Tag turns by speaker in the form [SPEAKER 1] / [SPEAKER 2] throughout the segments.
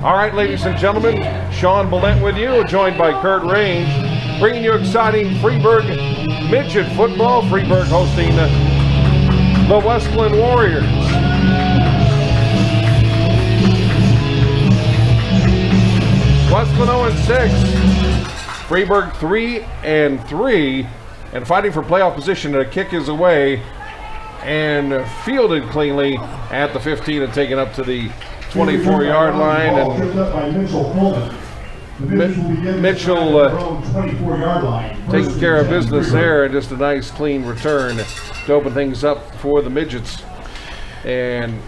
[SPEAKER 1] All right, ladies and gentlemen, Sean Billette with you, joined by Kurt Range, bringing you exciting Freeburg midget football. Freeburg hosting the Wesclin Warriors. Wesclin 0-6, Freeburg 3-3, and fighting for playoff position. A kick is away and fielded cleanly at the 15 and taken up to the 24-yard line. And Mitchell taking care of business there, and just a nice clean return to open things up for the Midgets. And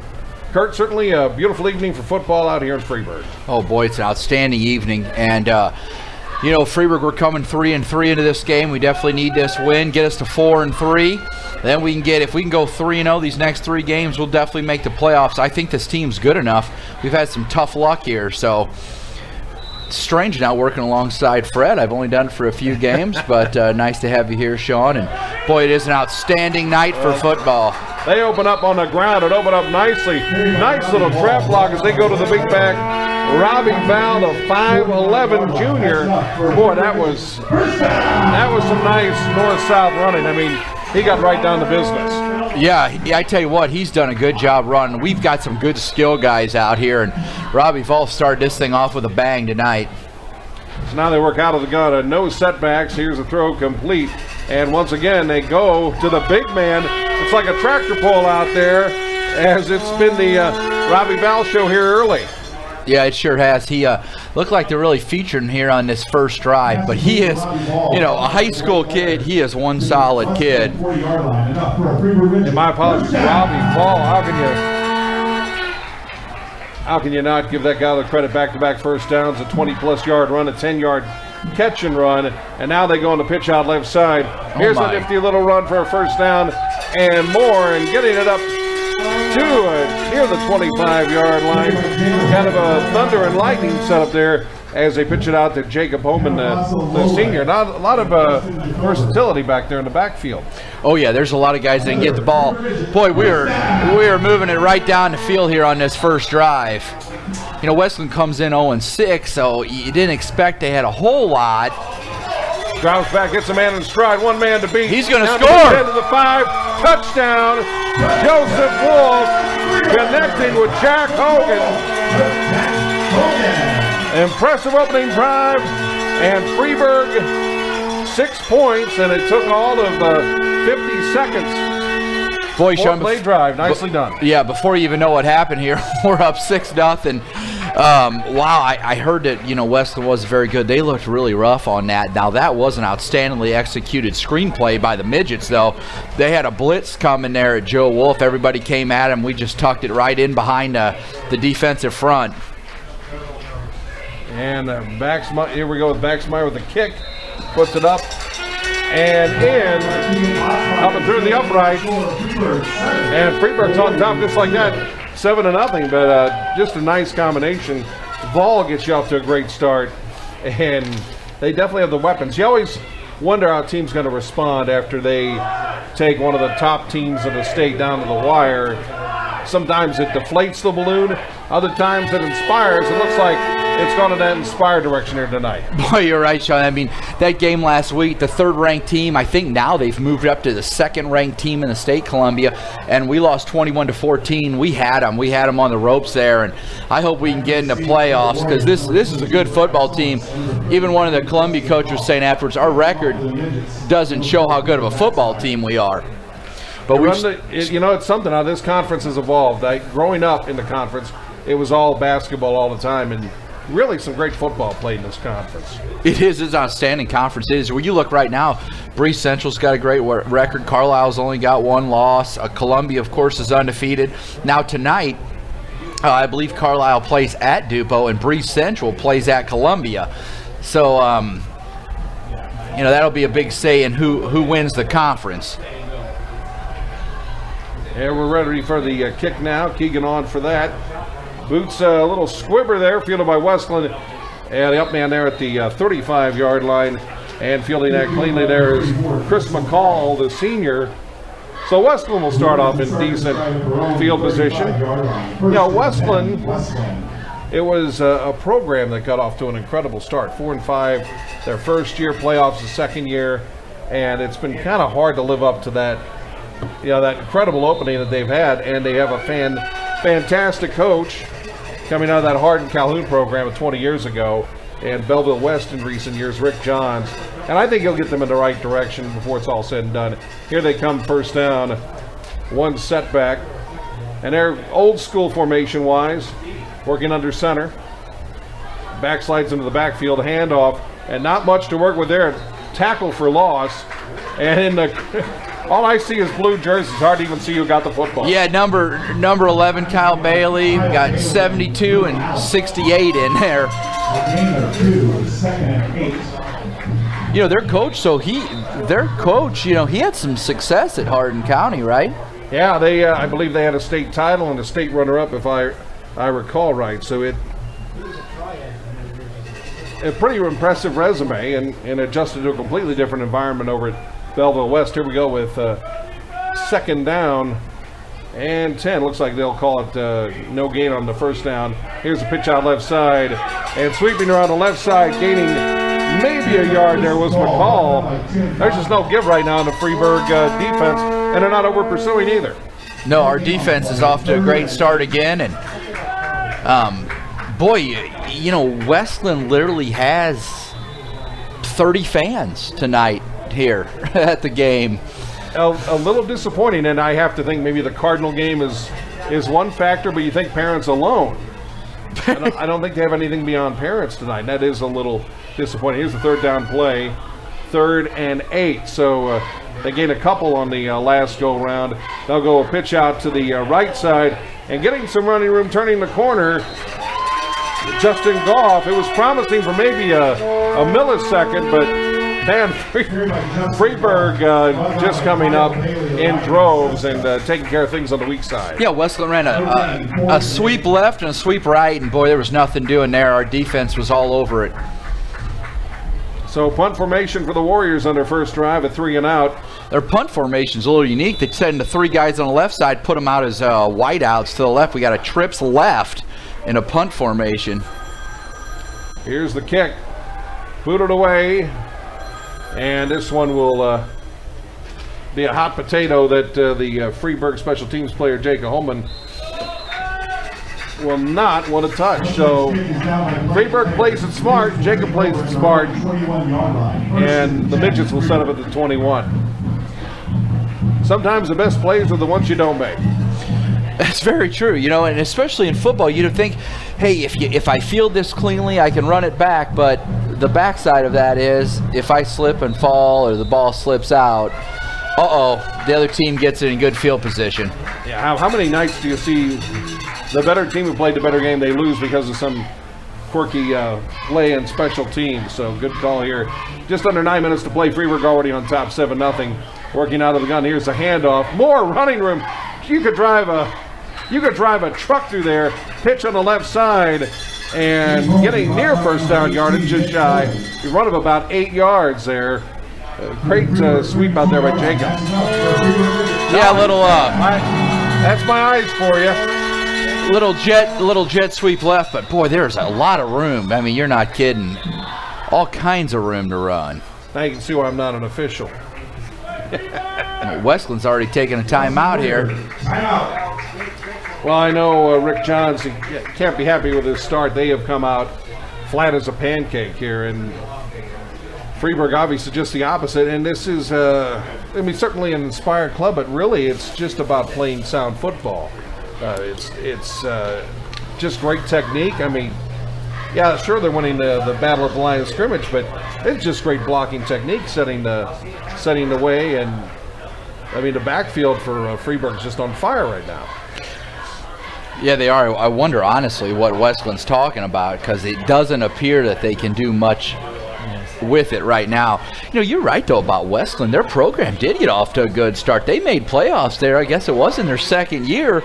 [SPEAKER 1] Kurt, certainly a beautiful evening for football out here in Freeburg.
[SPEAKER 2] Oh boy, it's an outstanding evening. And you know, Freeburg, we're coming 3-3 into this game. We definitely need this win, get us to 4-3. Then we can get, if we can go 3-0 these next 3 games, we'll definitely make the playoffs. I think this team's good enough. We've had some tough luck here, so it's strange now working alongside Fred. I've only done it for a few games, but nice to have you here, Sean. And boy, it is an outstanding night for football.
[SPEAKER 1] They open up on the ground. It opened up nicely. Nice little trap block as they go to the big back. Robbie Val, the 5'11" junior. Boy, that was some nice north-south running. I mean, he got right down to business.
[SPEAKER 2] Yeah, I tell you what, he's done a good job running. We've got some good skill guys out here, and Robbie Val started this thing off with a bang tonight.
[SPEAKER 1] So now they work out of the gun. No setbacks. Here's a throw complete. And once again, they go to the big man. It's like a tractor pull out there, as it's been the Robbie Val show here early.
[SPEAKER 2] Yeah, it sure has. He looked like they're really featuring here on this first drive, but he is, you know, a high school kid. He is one solid kid.
[SPEAKER 1] And my apologies, Robbie Val. How can you not give that guy the credit? Back-to-back first downs, a 20-plus yard run, a 10-yard catch and run, and now they go on the pitch out left side. Here's a nifty little run for a first down and more, and getting it up to near the 25-yard line. Kind of a thunder and lightning setup there as they pitch it out to Jacob Homan, the senior. Not a lot of versatility back there in the backfield.
[SPEAKER 2] Oh yeah, there's a lot of guys that can get the ball. Boy, we are moving it right down the field here on this first drive. You know, Wesclin comes in 0-6, so you didn't expect they had a whole lot.
[SPEAKER 1] Drops back, gets a man in stride, one man to beat.
[SPEAKER 2] He's going to score.
[SPEAKER 1] To the 5, touchdown. Joseph Wolf connecting with Jack Hogan. Impressive opening drive, and Freeburg 6 points, and it took all of 50 seconds.
[SPEAKER 2] Boy, Sean,
[SPEAKER 1] play drive, nicely done.
[SPEAKER 2] Yeah, before you even know what happened here, we're up 6-0. Wow, I heard that, you know, Wesclin was very good. They looked really rough on that. Now, that was an outstandingly executed screenplay by the Midgets, though. They had a blitz coming there at Joe Wolf. Everybody came at him. We just tucked it right in behind the defensive front. And here we go with Baxmeyer with the kick. Puts it up and in, up and through the upright. And Freeburg's on top just like that. 7-0, but just a nice combination. Vol gets you off to a great start, and they definitely have the weapons. You always wonder how a team's going to respond after they take one of the top teams in the state down to the wire. Sometimes it deflates the balloon, other times it inspires. It looks like it's gone in that inspired direction here tonight. Boy, you're right, Sean. I mean, that game last week, the third-ranked team, I think now they've moved up to the second-ranked team in the state, Columbia, and we lost 21-14. We had them on the ropes there, and I hope we can get into playoffs because this is a good football team. Even one of the Columbia coaches was saying afterwards, our record doesn't show how good of a football team we are.
[SPEAKER 1] But you know, it's something how this conference has evolved. Growing up in the conference, it was all basketball all the time, and really some great football played in this conference.
[SPEAKER 2] It is. It's an outstanding conference. It is. When you look right now, Breese Central's got a great record. Carlisle's only got 1 loss. Columbia, of course, is undefeated. Now tonight, I believe Carlisle plays at DuPo and Breese Central plays at Columbia. So, you know, that'll be a big say in who wins the conference.
[SPEAKER 1] And we're ready for the kick now. Keegan on for that. Boots a little squibber there, fielded by Wesclin. And the up man there at the 35-yard line. And fielding that cleanly there is Chris McCall, the senior. So Wesclin will start off in decent field position. You know, Wesclin it was a program that got off to an incredible start. 4-5 their first year, playoffs the second year, and it's been kind of hard to live up to that, that incredible opening that they've had. And they have a fantastic coach coming out of that Hardin Calhoun program of 20 years ago, and Belleville West in recent years, Rick Johns. And I think he'll get them in the right direction before it's all said and done. Here they come, first down, one setback. And they're old school formation wise, working under center. Backslides into the backfield, handoff, and not much to work with there. Tackle for loss. And in the all I see is blue jerseys. Hard to even see who got the football.
[SPEAKER 3] Yeah, number 11, Kyle Bailey, got 72 and 68 in there. Their coach, he had some success at Hardin County, right?
[SPEAKER 1] Yeah, I believe they had a state title and a state runner-up, if I recall right. So a pretty impressive resume, and adjusted to a completely different environment over at Belleville West. Here we go with second down and 10. Looks like they'll call it no gain on the first down. Here's a pitch out left side, and sweeping around the left side, gaining maybe a yard there was McCall. There's just no give right now in the Freeburg defense, and they're not over pursuing either.
[SPEAKER 3] No, our defense is off to a great start again, and Wesclin literally has 30 fans tonight here at the game.
[SPEAKER 1] A little disappointing, and I have to think maybe the Cardinal game is one factor, but you think parents alone. I don't think they have anything beyond parents tonight. That is a little disappointing. Here's the third down play, 3rd and 8. So they gain a couple on the last go round. They'll go a pitch out to the right side, and getting some running room, turning the corner, Justin Goff. It was promising for maybe a millisecond, but man, Freeburg just coming up in droves and taking care of things on the weak side.
[SPEAKER 3] Yeah, Wesclin ran a sweep left and a sweep right, and boy, there was nothing doing there. Our defense was all over it.
[SPEAKER 1] So punt formation for the Warriors on their first drive, a 3 and out.
[SPEAKER 3] Their punt formation's a little unique. They send the 3 guys on the left side, put them out as wideouts to the left. We got a trips left in a punt formation.
[SPEAKER 1] Here's the kick. Booted away. And this one will be a hot potato that the Freeburg special teams player, Jacob Holman, will not want to touch. So Freeburg plays it smart, Jacob plays it smart, and the Midgets will set up at the 21. Sometimes the best plays are the ones you don't make.
[SPEAKER 3] That's very true, and especially in football, you'd think, hey, if I field this cleanly, I can run it back, but the backside of that is if I slip and fall or the ball slips out, the other team gets it in good field position.
[SPEAKER 1] Yeah, how many nights do you see the better team who played the better game, they lose because of some quirky play and special teams? So good call here. Just under 9 minutes to play. Freeburg already on top 7-0. Working out of the gun. Here's a handoff. More running room. You could drive a truck through there. Pitch on the left side, and getting near first down yardage, just shy. A run of about 8 yards there. Great sweep out there by Jacob.
[SPEAKER 3] Yeah, little.
[SPEAKER 1] That's my eyes for you.
[SPEAKER 3] Little jet sweep left, but boy, there's a lot of room. I mean, you're not kidding. All kinds of room to run.
[SPEAKER 1] Now you can see why I'm not an official.
[SPEAKER 3] Wesclin's already taken a timeout here.
[SPEAKER 1] Well, I know Rick Johns can't be happy with his start. They have come out flat as a pancake here, and Freeburg obviously just the opposite. And this is, certainly an inspired club, but really it's just about playing sound football. It's just great technique. I mean, yeah, sure they're winning the battle of the line of scrimmage, but it's just great blocking technique, setting the way, and I mean the backfield for Freeburg is just on fire right now.
[SPEAKER 3] Yeah, they are. I wonder honestly what Wesclin's talking about, because it doesn't appear that they can do much with it right now. You're right though about Wesclin. Their program did get off to a good start. They made playoffs there. I guess it was in their second year.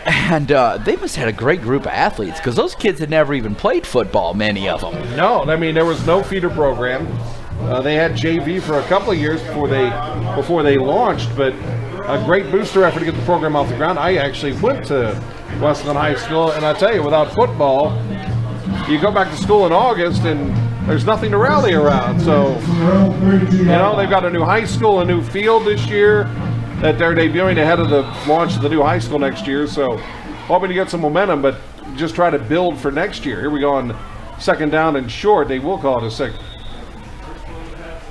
[SPEAKER 3] And they must have had a great group of athletes, because those kids had never even played football, many of them.
[SPEAKER 1] No, I mean, there was no feeder program. They had JV for a couple of years before they launched, but a great booster effort to get the program off the ground. I actually went to Wesclin High School. And I tell you, without football, you go back to school in August and there's nothing to rally around. So, you know, they've got a new high school, a new field this year that they're debuting ahead of the launch of the new high school next year. So, hoping to get some momentum, but just try to build for next year. Here we go on second down and short. They will call it a second.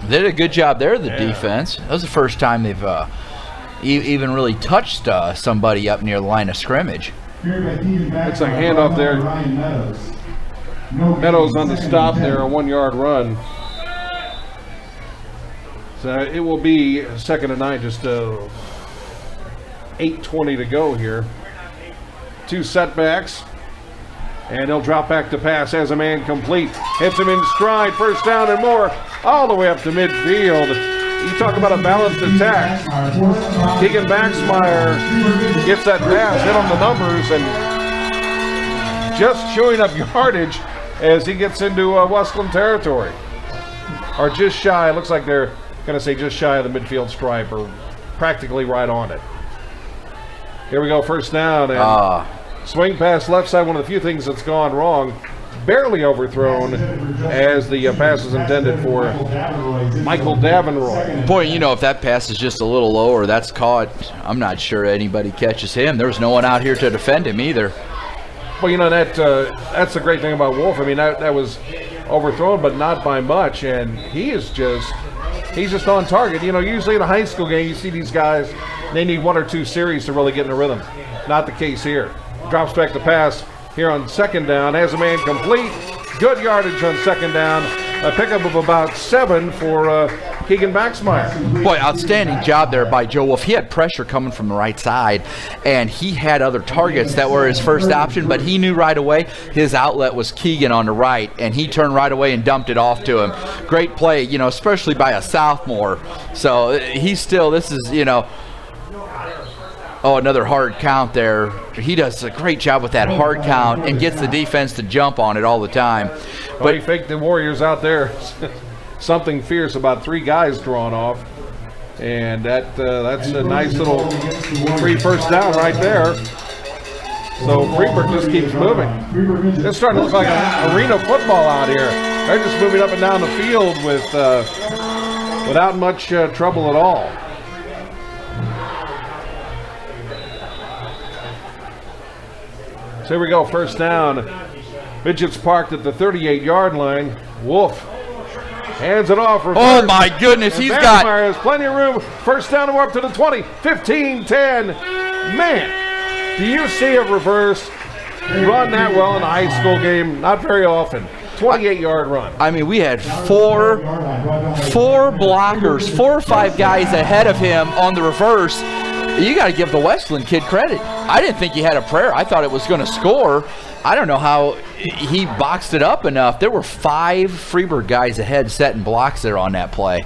[SPEAKER 3] They did a good job there, the defense. That was the first time they've even really touched somebody up near the line of scrimmage.
[SPEAKER 1] It's a handoff there. Meadows on the stop there, a 1 yard run. So it will be 2nd and 9, just 8:20 to go here. 2 setbacks. And he'll drop back to pass as a man complete. Hits him in stride, first down and more, all the way up to midfield. You talk about a balanced attack. Keegan Baxmeyer gets that pass, hit on the numbers, and just chewing up yardage as he gets into Wesclin territory. Or just shy, looks like they're going to say just shy of the midfield stripe, or practically right on it. Here we go, first down. And swing pass left side, one of the few things that's gone wrong. Barely overthrown as the pass is intended for Michael Davenroy.
[SPEAKER 3] Boy, you know, if that pass is just a little low or that's caught, I'm not sure anybody catches him. There's no one out here to defend him either.
[SPEAKER 1] Well, you know, that's the great thing about Wolf. I mean, that was overthrown, but not by much, and he's just on target. You know, usually in a high school game, you see these guys, they need 1 or 2 series to really get in a rhythm. Not the case here. Drops back to pass here on second down. Has a man complete. Good yardage on second down. A pickup of about 7 for Keegan Baxmeyer.
[SPEAKER 3] Boy, outstanding job there by Joe Wolf. He had pressure coming from the right side, and he had other targets that were his first option, but he knew right away his outlet was Keegan on the right, and he turned right away and dumped it off to him. Great play, you know, especially by a sophomore. So he's still, this is, you know, another hard count there. He does a great job with that hard count and gets the defense to jump on it all the time.
[SPEAKER 1] But he faked the Warriors out there. Something fierce, about 3 guys drawn off. And that's a nice little free first down right there. So Freeburg just keeps moving. It's starting to look like an arena football out here. They're just moving up and down the field without much trouble at all. So here we go, first down. Midgets parked at the 38-yard line. Wolf hands it off. Reverse.
[SPEAKER 3] Oh my goodness, he's got...
[SPEAKER 1] has plenty of room. First down and we're up to the 20, 15, 10. Man, do you see a reverse run that well in a high school game? Not very often. 28-yard run.
[SPEAKER 3] I mean, we had four blockers, 4 or 5 guys ahead of him on the reverse. You got to give the Wesclin kid credit. I didn't think he had a prayer. I thought it was going to score. I don't know how he boxed it up enough. There were 5 Freeburg guys ahead setting blocks there on that play.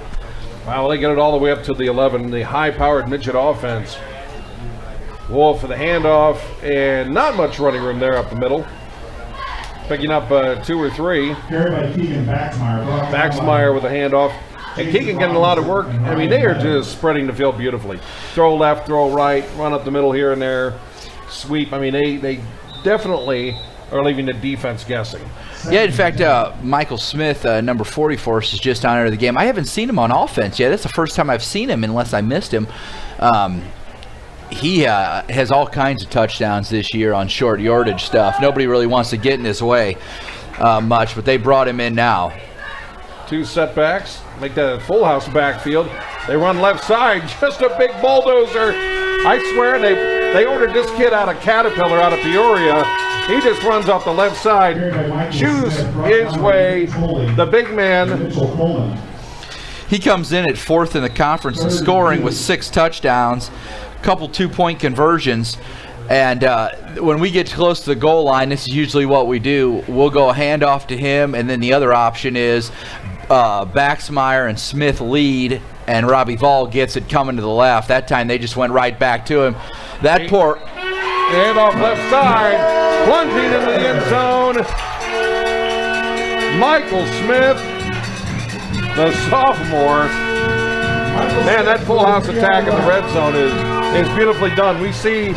[SPEAKER 1] Wow, well, they get it all the way up to the 11, the high-powered midget offense. Wolf for the handoff, and not much running room there up the middle. Picking up 2 or 3. Baxmeyer with a handoff. And Keegan getting a lot of work. I mean, they are just spreading the field beautifully. Throw left, throw right, run up the middle here and there, sweep. I mean, they definitely are leaving the defense guessing.
[SPEAKER 3] Yeah, in fact, Michael Smith, number 44, is just on into the game. I haven't seen him on offense yet. That's the first time I've seen him, unless I missed him. He has all kinds of touchdowns this year on short yardage stuff. Nobody really wants to get in his way much, but they brought him in now.
[SPEAKER 1] 2 setbacks, make that a full house backfield. They run left side, just a big bulldozer. I swear they ordered this kid out of Caterpillar, out of Peoria. He just runs off the left side, chews his way, the big man.
[SPEAKER 3] He comes in at 4th in the conference in scoring with 6 touchdowns, a couple 2-point conversions. And when we get close to the goal line, this is usually what we do. We'll go a handoff to him, and then the other option is Baxmeyer and Smith lead, and Robbie Vall gets it coming to the left. That time they just went right back to him. That poor...
[SPEAKER 1] Handoff left side, plunging into the end zone. Michael Smith, the sophomore. Man, that full house attack in the red zone is beautifully done. We see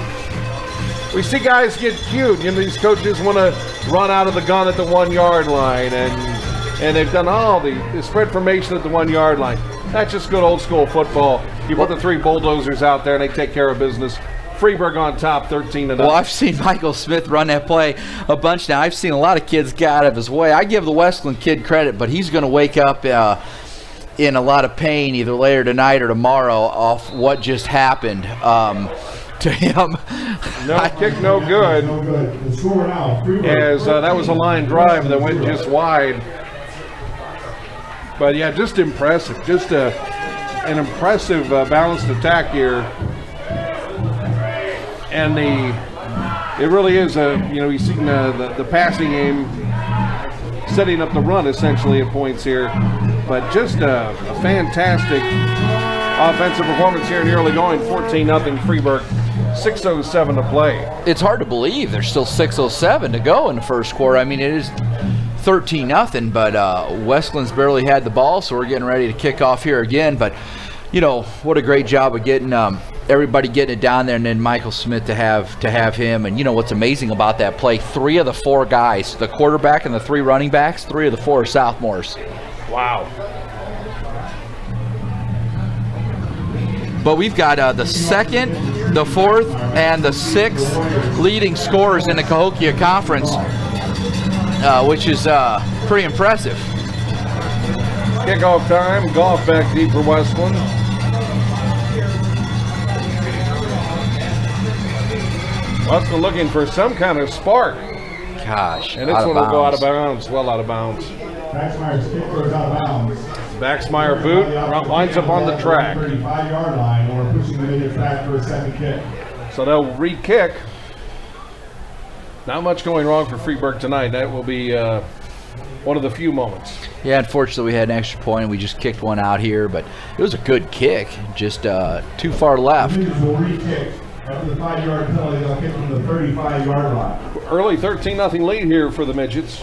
[SPEAKER 1] we see guys get cute. You know, these coaches want to run out of the gun at the 1 yard line, and they've done all the spread formation at the 1 yard line. That's just good old school football. You put the 3 bulldozers out there, and they take care of business. Freeburg on top, 13-0.
[SPEAKER 3] Well, I've seen Michael Smith run that play a bunch now. I've seen a lot of kids get out of his way. I give the Wesclin kid credit, but he's going to wake up in a lot of pain either later tonight or tomorrow off what just happened to him.
[SPEAKER 1] No kick, no good. As that was a line drive that went just wide. But yeah, just impressive. Just an impressive balanced attack here. And it really is you've seen the passing game setting up the run essentially at points here, but just a fantastic offensive performance here in the early going. 14-0 Freeburg, 6:07 to play.
[SPEAKER 3] It's hard to believe there's still 6:07 to go in the first quarter. I mean, it is 13-0, but Wesclin's barely had the ball, so we're getting ready to kick off here again. But what a great job of getting everybody getting it down there, and then Michael Smith to have him. And what's amazing about that play, 3 of the 4 guys, the quarterback and the 3 running backs, 3 of the 4 are sophomores.
[SPEAKER 1] Wow.
[SPEAKER 3] But we've got the 2nd, the 4th, and the 6th leading scorers in the Cahokia Conference, which is pretty impressive.
[SPEAKER 1] Kickoff time, golf back deep for Wesclin. Wesclin looking for some kind of spark.
[SPEAKER 3] Gosh,
[SPEAKER 1] and this one will go out of bounds, well out of bounds.
[SPEAKER 2] Baxmeyer's kick goes out of bounds.
[SPEAKER 1] Baxmeyer boot lines up on the track.
[SPEAKER 2] 35-yard line, and we're pushing the Midgets back for a second kick.
[SPEAKER 1] So they'll re-kick. Not much going wrong for Freeburg tonight. That will be one of the few moments.
[SPEAKER 3] Yeah, unfortunately we had an extra point and we just kicked one out here, but it was a good kick, just too far left.
[SPEAKER 2] The Midgets will re-kick. After the 5-yard penalty, they'll kick from the 35-yard line.
[SPEAKER 1] Early 13-0 lead here for the Midgets.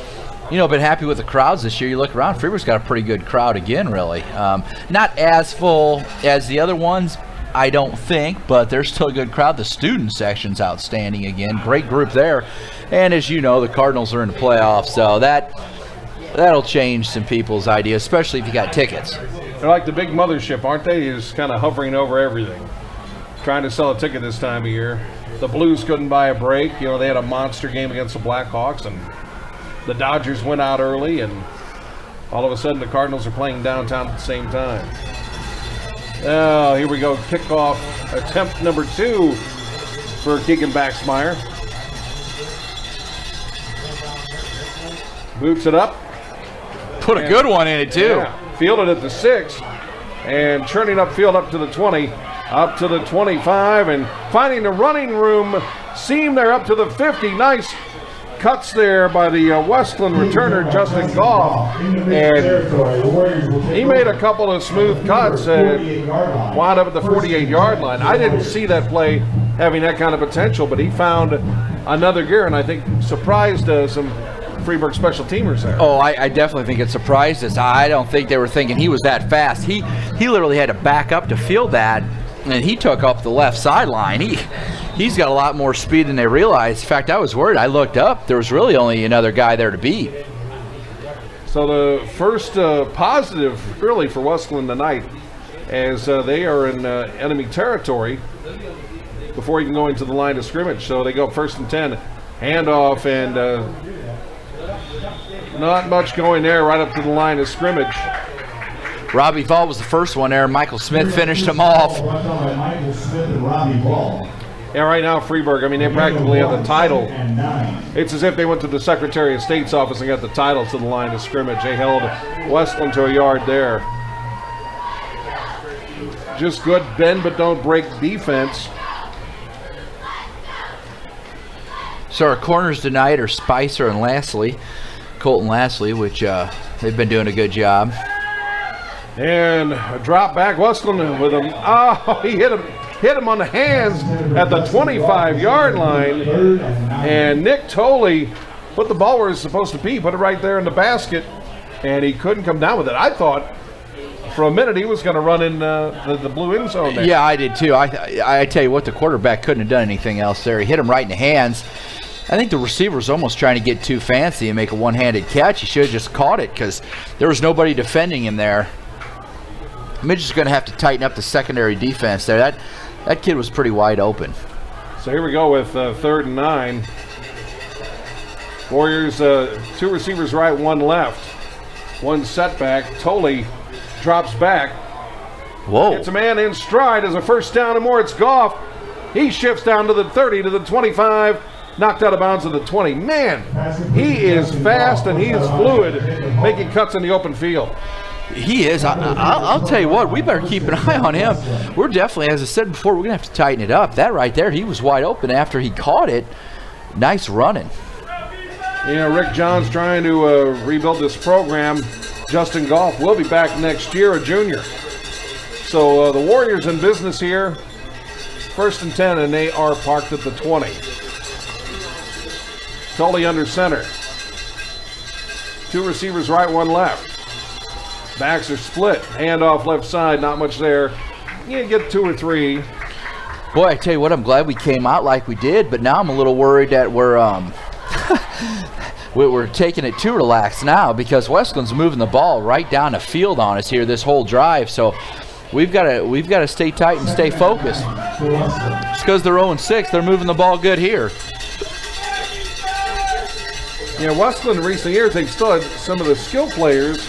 [SPEAKER 3] Been happy with the crowds this year. You look around, Freeburg's got a pretty good crowd again, really. Not as full as the other ones, I don't think, but there's still a good crowd. The student section's outstanding again. Great group there. And as you know, the Cardinals are in the playoffs, so that'll change some people's ideas, especially if you got tickets.
[SPEAKER 1] They're like the big mothership, aren't they? Just kind of hovering over everything. Trying to sell a ticket this time of year. The Blues couldn't buy a break. They had a monster game against the Blackhawks, and the Dodgers went out early, and all of a sudden the Cardinals are playing downtown at the same time. Oh, here we go. Kickoff attempt number 2 for Keegan Baxmeyer. Boots it up.
[SPEAKER 3] Put a good one in it, too.
[SPEAKER 1] Yeah, fielded at the 6 and churning upfield up to the 20. Up to the 25 and finding the running room seam there up to the 50. Nice cuts there by the Wesclin returner, Justin Goff. And he made a couple of smooth cuts and wound up at the 48-yard line. I didn't see that play having that kind of potential, but he found another gear and I think surprised some Freeburg special teamers there.
[SPEAKER 3] Oh, I definitely think it surprised us. I don't think they were thinking he was that fast. He literally had to back up to field that. And he took up the left sideline. He's got a lot more speed than they realized. In fact, I was worried. I looked up. There was really only another guy there to beat.
[SPEAKER 1] So the first positive, really, for Wesclin tonight, as they are in enemy territory before even going to the line of scrimmage. So they go 1st and 10, handoff, and not much going there right up to the line of scrimmage.
[SPEAKER 3] Robbie Ball was the first one there. Michael Smith finished him off.
[SPEAKER 1] Yeah, right now Freeburg, they practically have the title. It's as if they went to the Secretary of State's office and got the title to the line of scrimmage. They held Wesclin to a yard there. Just good bend but don't break defense.
[SPEAKER 3] So our corners tonight are Spicer and Colton Lastly, which they've been doing a good job.
[SPEAKER 1] And a drop back, Wesclin with him. Oh, he hit him on the hands at the 25-yard line. And Nick Tolley put the ball where it's supposed to be, put it right there in the basket, and he couldn't come down with it. I thought For a minute, he was going to run in the blue end zone there.
[SPEAKER 3] Yeah, I did too. I tell you what, the quarterback couldn't have done anything else there. He hit him right in the hands. I think the receiver was almost trying to get too fancy and make a one-handed catch. He should have just caught it because there was nobody defending him there. Midgets is going to have to tighten up the secondary defense there. That kid was pretty wide open.
[SPEAKER 1] So here we go with 3rd and 9. Warriors, 2 receivers right, 1 left. 1 setback. Tolley drops back.
[SPEAKER 3] Whoa.
[SPEAKER 1] It's a man in stride as a first down and more. It's Goff. He shifts down to the 30, to the 25. Knocked out of bounds at the 20. Man, he is fast and he is fluid, making cuts in the open field.
[SPEAKER 3] He is. I'll tell you what, we better keep an eye on him. We're definitely, as I said before, we're going to have to tighten it up. That right there, he was wide open after he caught it. Nice running.
[SPEAKER 1] You know, Rick John's trying to rebuild this program. Justin Goff will be back next year, a junior. So the Warriors in business here. 1st and 10, and they are parked at the 20. Tolley under center. 2 receivers right, 1 left. Backs are split. Handoff left side, not much there. You get 2 or 3.
[SPEAKER 3] Boy, I tell you what, I'm glad we came out like we did, but now I'm a little worried that we're taking it too relaxed now because Wesclin's moving the ball right down the field on us here this whole drive. So we've got to stay tight and stay focused. Just because they're 0-6, they're moving the ball good here.
[SPEAKER 1] You know, Wesclin in recent years, they've still had some of the skill players.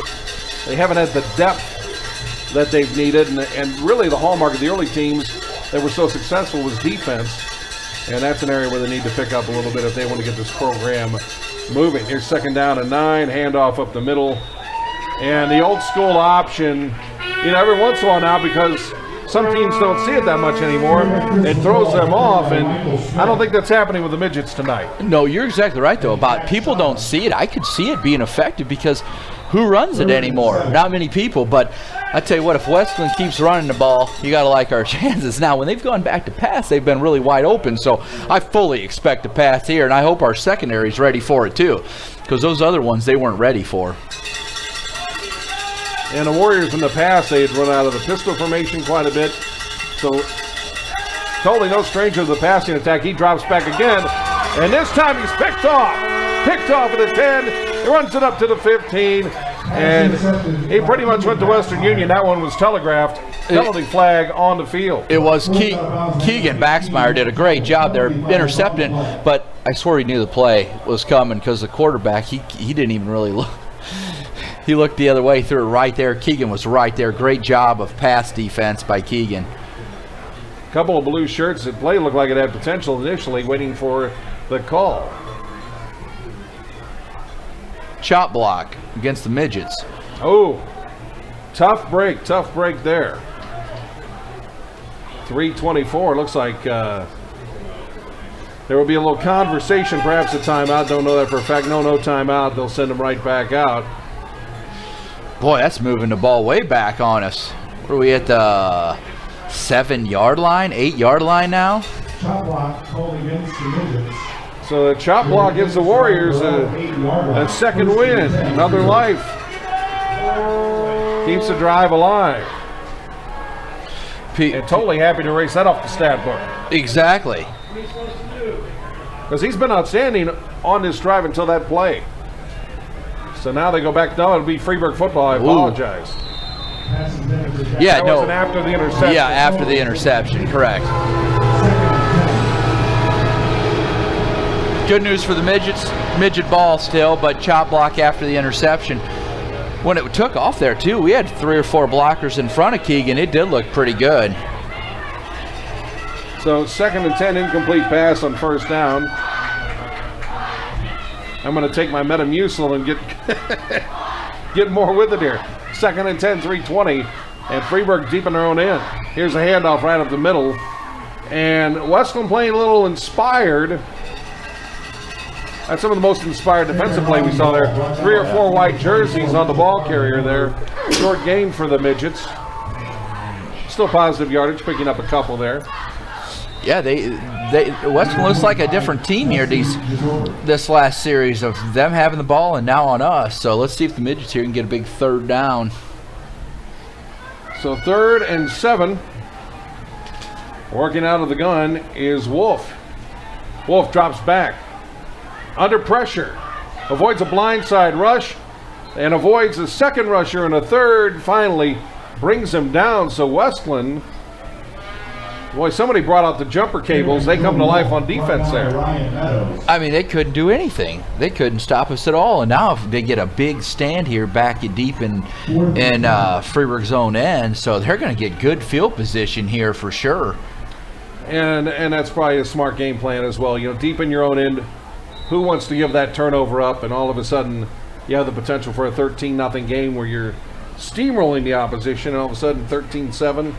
[SPEAKER 1] They haven't had the depth that they've needed, and really the hallmark of the early teams that were so successful was defense, and that's an area where they need to pick up a little bit if they want to get this program moving. Here's 2nd down and 9, handoff up the middle, and the old school option, you know, every once in a while now, because some teams don't see it that much anymore, it throws them off, and I don't think that's happening with the Midgets tonight.
[SPEAKER 3] No, you're exactly right, though, about people don't see it. I could see it being effective because who runs it anymore? Not many people, but I tell you what, if Wesclin keeps running the ball, you got to like our chances. Now, when they've gone back to pass, they've been really wide open, so I fully expect to pass here, and I hope our secondary is ready for it, too, because those other ones they weren't ready for.
[SPEAKER 1] And the Warriors in the past, they had run out of the pistol formation quite a bit. So totally no stranger to the passing attack. He drops back again. And this time he's picked off. Picked off at the 10. He runs it up to the 15. And he pretty much went to Western Union. That one was telegraphed. Penalty flag on the field.
[SPEAKER 3] It was Keegan Baxmeyer did a great job there intercepting. But I swear he knew the play was coming because the quarterback, he didn't even really look. He looked the other way, threw it right there. Keegan was right there. Great job of pass defense by Keegan.
[SPEAKER 1] Couple of blue shirts. The play looked like it had potential initially, waiting for the call.
[SPEAKER 3] Chop block against the Midgets.
[SPEAKER 1] Oh, tough break there. 3:24. Looks like there will be a little conversation, perhaps a timeout. Don't know that for a fact. No timeout. They'll send them right back out.
[SPEAKER 3] Boy, that's moving the ball way back on us. What are we at the 7-yard line, 8-yard line now?
[SPEAKER 2] Chop block called against the Midgets.
[SPEAKER 1] So the chop block gives the Warriors a second win, another life. Keeps the drive alive. And totally happy to erase that off the stat book.
[SPEAKER 3] Exactly.
[SPEAKER 1] Because he's been outstanding on this drive until that play. So now they go back. No, it'll be Freeburg football. I apologize.
[SPEAKER 3] Yeah,
[SPEAKER 1] that wasn't after the interception.
[SPEAKER 3] Yeah, after the interception, correct. Good news for the Midgets. Midget ball still, but chop block after the interception. When it took off there, too, we had 3 or 4 blockers in front of Keegan. It did look pretty good.
[SPEAKER 1] So 2nd and 10, incomplete pass on 1st down. I'm going to take my Metamucil and get more with it here. 2nd and 10, 3:20, and Freeburg deep in their own end. Here's a handoff right up the middle, and Wesclin playing a little inspired. That's some of the most inspired defensive play we saw there. 3 or 4 white jerseys on the ball carrier there. Short gain for the Midgets. Still positive yardage, picking up a couple there.
[SPEAKER 3] Yeah, Wesclin looks like a different team here this last series of them having the ball and now on us. So let's see if the Midgets here can get a big 3rd down.
[SPEAKER 1] So 3rd and 7. Working out of the gun is Wolf. Wolf drops back. Under pressure. Avoids a blindside rush and avoids a second rusher, and a third finally brings him down. So Wesclin, boy, somebody brought out the jumper cables. They come to life on defense there.
[SPEAKER 3] I mean, they couldn't do anything. They couldn't stop us at all. And now if they get a big stand here back deep in Freeburg's own end, so they're going to get good field position here for sure.
[SPEAKER 1] And that's probably a smart game plan as well. You know, deep in your own end, who wants to give that turnover up? And all of a sudden, you have the potential for a 13-0 game where you're steamrolling the opposition, and all of a sudden 13-7.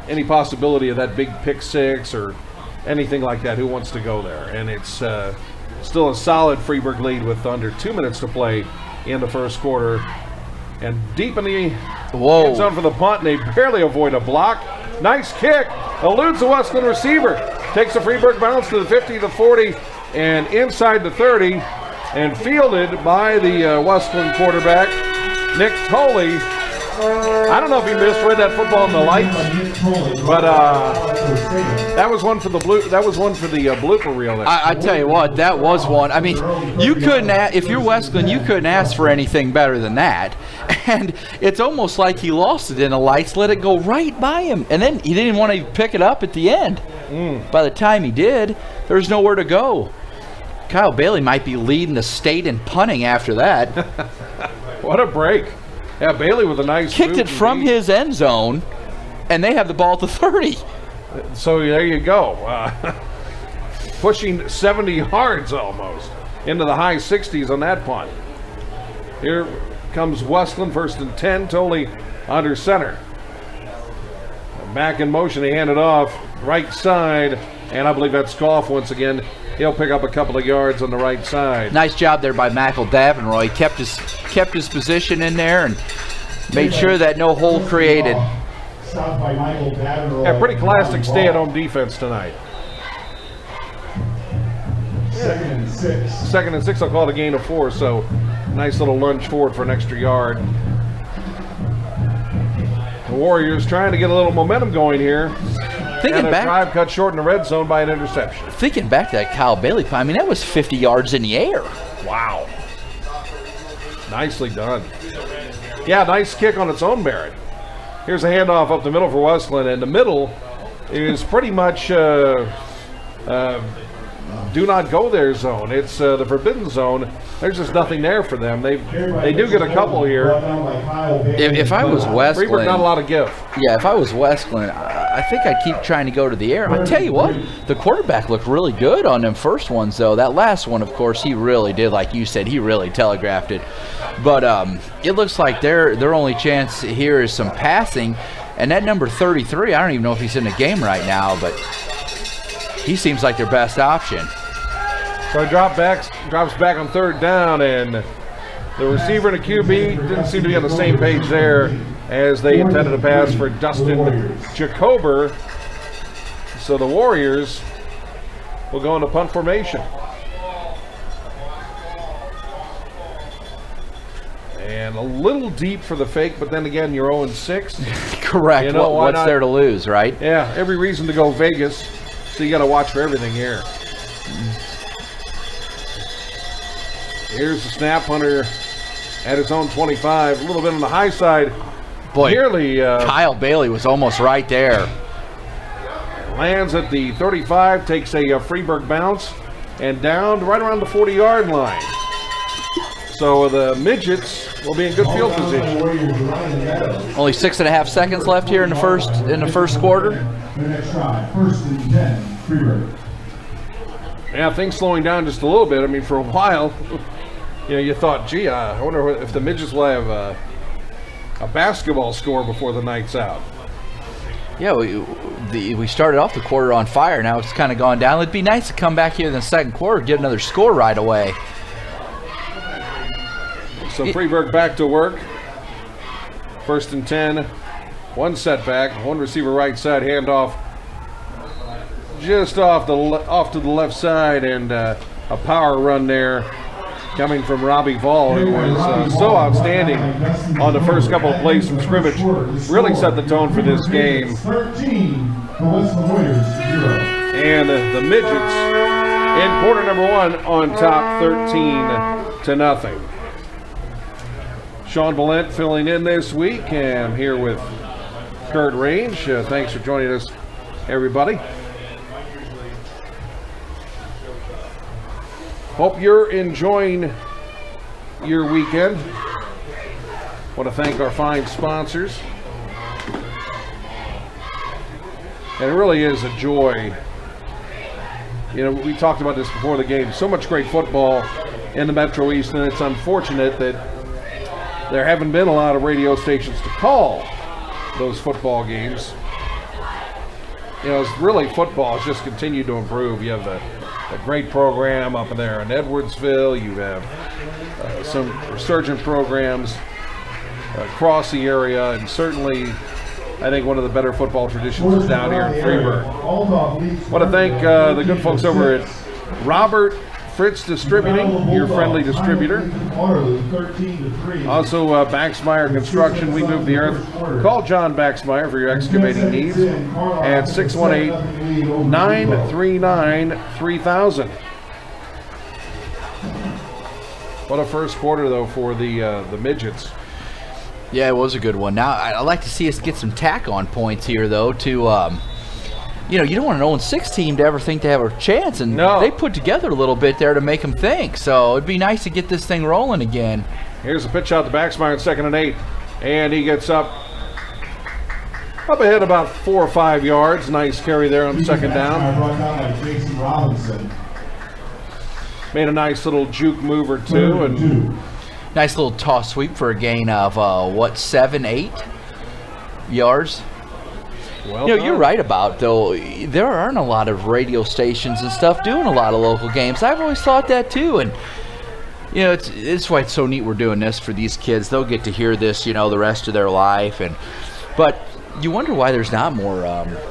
[SPEAKER 1] Any possibility of that big pick six or anything like that? Who wants to go there? And it's still a solid Freeburg lead with under 2 minutes to play in the first quarter. And deep in the end zone for the punt, and they barely avoid a block. Nice kick, eludes the Wesclin receiver, takes a Freeburg bounce to the 50, the 40, and inside the 30, and fielded by the Wesclin quarterback, Nick Tolley. I don't know if he misread that football in the lights, but that was one for the blooper reel there.
[SPEAKER 3] I tell you what, that was one. I mean, you couldn't. If you're Wesclin, you couldn't ask for anything better than that. And it's almost like he lost it in the lights, let it go right by him, and then he didn't want to pick it up at the end. By the time he did, there's nowhere to go. Kyle Bailey might be leading the state in punting after that.
[SPEAKER 1] What a break. Yeah, Bailey with a nice
[SPEAKER 3] kicked it from his end zone, and they have the ball at the 30.
[SPEAKER 1] So there you go. Pushing 70 yards almost into the high 60s on that punt. Here comes Wesclin, 1st and 10, Tolley under center. Back in motion, he handed off right side, and I believe that's Goff once again. He'll pick up a couple of yards on the right side.
[SPEAKER 3] Nice job there by Michael Davenroy. Kept his position in there and made sure that no hole created.
[SPEAKER 1] Yeah, pretty classic stay-at-home defense tonight.
[SPEAKER 2] 2nd and 6.
[SPEAKER 1] 2nd and 6, I'll call it a gain of 4, so nice little lunge forward for an extra yard. The Warriors trying to get a little momentum going here.
[SPEAKER 3] Thinking back,
[SPEAKER 1] drive cut short in the red zone by an interception.
[SPEAKER 3] Thinking back to that Kyle Bailey punt, I mean, that was 50 yards in the air.
[SPEAKER 1] Wow. Nicely done. Yeah, nice kick on its own merit. Here's a handoff up the middle for Wesclin, and the middle is pretty much do not go there zone. It's the forbidden zone. There's just nothing there for them. They do get a couple here.
[SPEAKER 3] If I was Wesclin,
[SPEAKER 1] Freeburg, not a lot of give.
[SPEAKER 3] Yeah, if I was Wesclin, I think I'd keep trying to go to the air. I tell you what, the quarterback looked really good on them first ones, though. That last one, of course, he really did, like you said, he really telegraphed it. But it looks like their only chance here is some passing. And that number 33, I don't even know if he's in the game right now, but he seems like their best option.
[SPEAKER 1] So he drops back on 3rd down, and the receiver and the QB didn't seem to be on the same page there as they intended to pass for Dustin Jacober. So the Warriors will go into punt formation. And a little deep for the fake, but then again, you're 0-6.
[SPEAKER 3] Correct.
[SPEAKER 1] You know,
[SPEAKER 3] what's there to lose, right?
[SPEAKER 1] Yeah, every reason to go Vegas, so you got to watch for everything here. Here's the snap, Hunter at his own 25, a little bit on the high side.
[SPEAKER 3] Boy,
[SPEAKER 1] nearly.
[SPEAKER 3] Kyle Bailey was almost right there.
[SPEAKER 1] Lands at the 35, takes a Freeburg bounce, and down right around the 40-yard line. So the Midgets will be in good field position.
[SPEAKER 3] Only 6.5 seconds left here in the first quarter.
[SPEAKER 2] The next try, 1st and 10, Freeburg.
[SPEAKER 1] Yeah, things slowing down just a little bit. I mean, for a while, you thought, gee, I wonder if the Midgets will have a basketball score before the night's out.
[SPEAKER 3] Yeah, we started off the quarter on fire. Now it's kind of gone down. It'd be nice to come back here in the second quarter, get another score right away.
[SPEAKER 1] So Freeburg back to work. 1st and 10. One setback. One receiver right side handoff. Just off to the left side, and a power run there coming from Robbie Vall, who was so outstanding on the first couple of plays from scrimmage. Really set the tone for this game.
[SPEAKER 2] 13, the Wesclin Warriors, 0.
[SPEAKER 1] And the Midgets in quarter number 1 on top 13-0. Sean Valent filling in this week, and I'm here with Kurt Range. Thanks for joining us, everybody. Hope you're enjoying your weekend. Want to thank our fine sponsors. And it really is a joy. You know, we talked about this before the game. So much great football in the Metro East, and it's unfortunate that there haven't been a lot of radio stations to call those football games. You know, it's really football has just continued to improve. You have a great program up in there in Edwardsville. You have some resurgent programs across the area, and certainly I think one of the better football traditions is down here in Freeburg. I want to thank the good folks over at Robert Fritz Distributing, your friendly distributor. Also, Baxmeyer Construction, we move the earth. Call John Baxmeyer for your excavating needs at 618-939-3000. What a first quarter, though, for the Midgets.
[SPEAKER 3] Yeah, it was a good one. Now, I'd like to see us get some tack-on points here, though, to you know, you don't want an 0-6 team to ever think they have a chance, and they put together a little bit there to make them think. So it'd be nice to get this thing rolling again.
[SPEAKER 1] Here's a pitch out to Baxmeyer in 2nd and 8, and he gets up ahead about 4 or 5 yards. Nice carry there on 2nd down. Made a nice little juke move or two, and
[SPEAKER 3] nice little toss sweep for a gain of 7-8 yards.
[SPEAKER 1] Well,
[SPEAKER 3] you know, you're right about, though, there aren't a lot of radio stations and stuff doing a lot of local games. I've always thought that, too. And, you know, it's why it's so neat we're doing this for these kids. They'll get to hear this, you know, the rest of their life. But you wonder why there's not more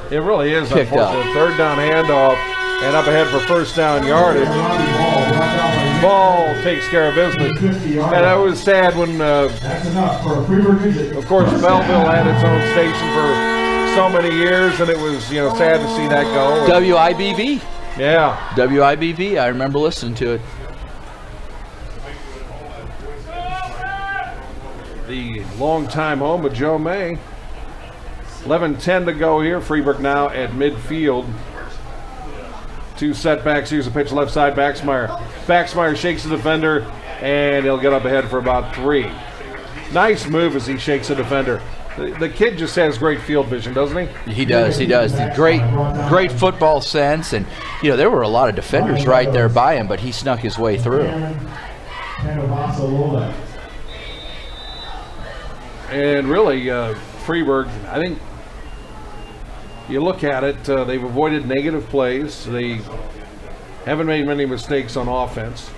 [SPEAKER 1] it really is,
[SPEAKER 3] picked up.
[SPEAKER 1] 3rd down handoff, and up ahead for 1st down yardage. Ball takes care of business. And I was sad when, of course, Belleville had its own station for so many years, and it was, you know, sad to see that go.
[SPEAKER 3] WIBV.
[SPEAKER 1] Yeah.
[SPEAKER 3] WIBV. I remember listening to it.
[SPEAKER 1] The longtime home of Joe May. 11:10 to go here. Freeburg now at midfield. 2 setbacks. Here's a pitch left side. Baxmeyer. Baxmeyer shakes the defender, and he'll get up ahead for about 3. Nice move as he shakes the defender. The kid just has great field vision, doesn't he?
[SPEAKER 3] He does. The great football sense, and you know there were a lot of defenders right there by him, but he snuck his way through.
[SPEAKER 1] And really, Freeburg, I think you look at it, they've avoided negative plays. They haven't made many mistakes on offense.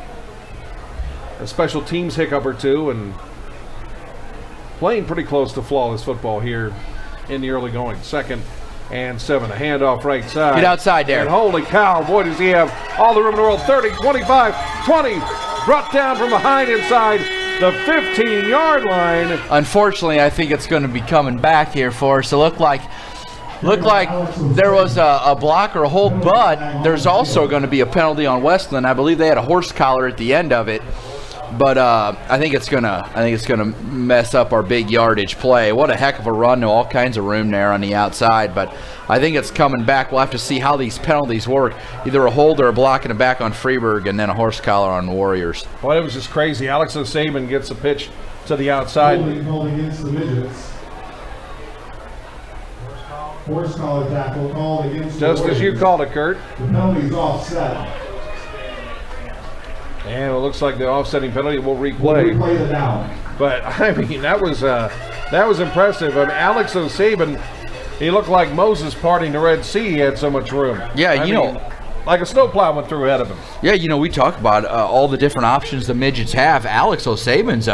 [SPEAKER 1] A special teams hiccup or two, and playing pretty close to flawless football here in the early going. 2nd and 7. A handoff right side.
[SPEAKER 3] Get outside there.
[SPEAKER 1] And holy cow, boy, does he have all the room in the world. 30, 25, 20. Brought down from behind inside the 15-yard line.
[SPEAKER 3] Unfortunately, I think it's going to be coming back here for us. It looked like there was a block or a hold, but there's also going to be a penalty on Wesclin. I believe they had a horse collar at the end of it. But I think it's gonna mess up our big yardage play. What a heck of a run! All kinds of room there on the outside. But I think it's coming back. We'll have to see how these penalties work. Either a hold or a block in the back on Freeburg, and then a horse collar on the Warriors.
[SPEAKER 1] Well, it was just crazy. Alex O'Saban gets a pitch to the outside.
[SPEAKER 2] Holding against the Midgets. Horse collar tackle called against
[SPEAKER 1] just the Warriors. As you called it, Kurt.
[SPEAKER 2] The penalty's offset.
[SPEAKER 1] And it looks like the offsetting penalty will replay.
[SPEAKER 2] We'll replay the down.
[SPEAKER 1] But I mean, that was impressive. I mean, Alex O'Saban, he looked like Moses parting the Red Sea. He had so much room.
[SPEAKER 3] Yeah,
[SPEAKER 1] I mean, like a snowplow went through ahead of him.
[SPEAKER 3] Yeah, you know, we talk about all the different options the Midgets have. Alex O'Saban's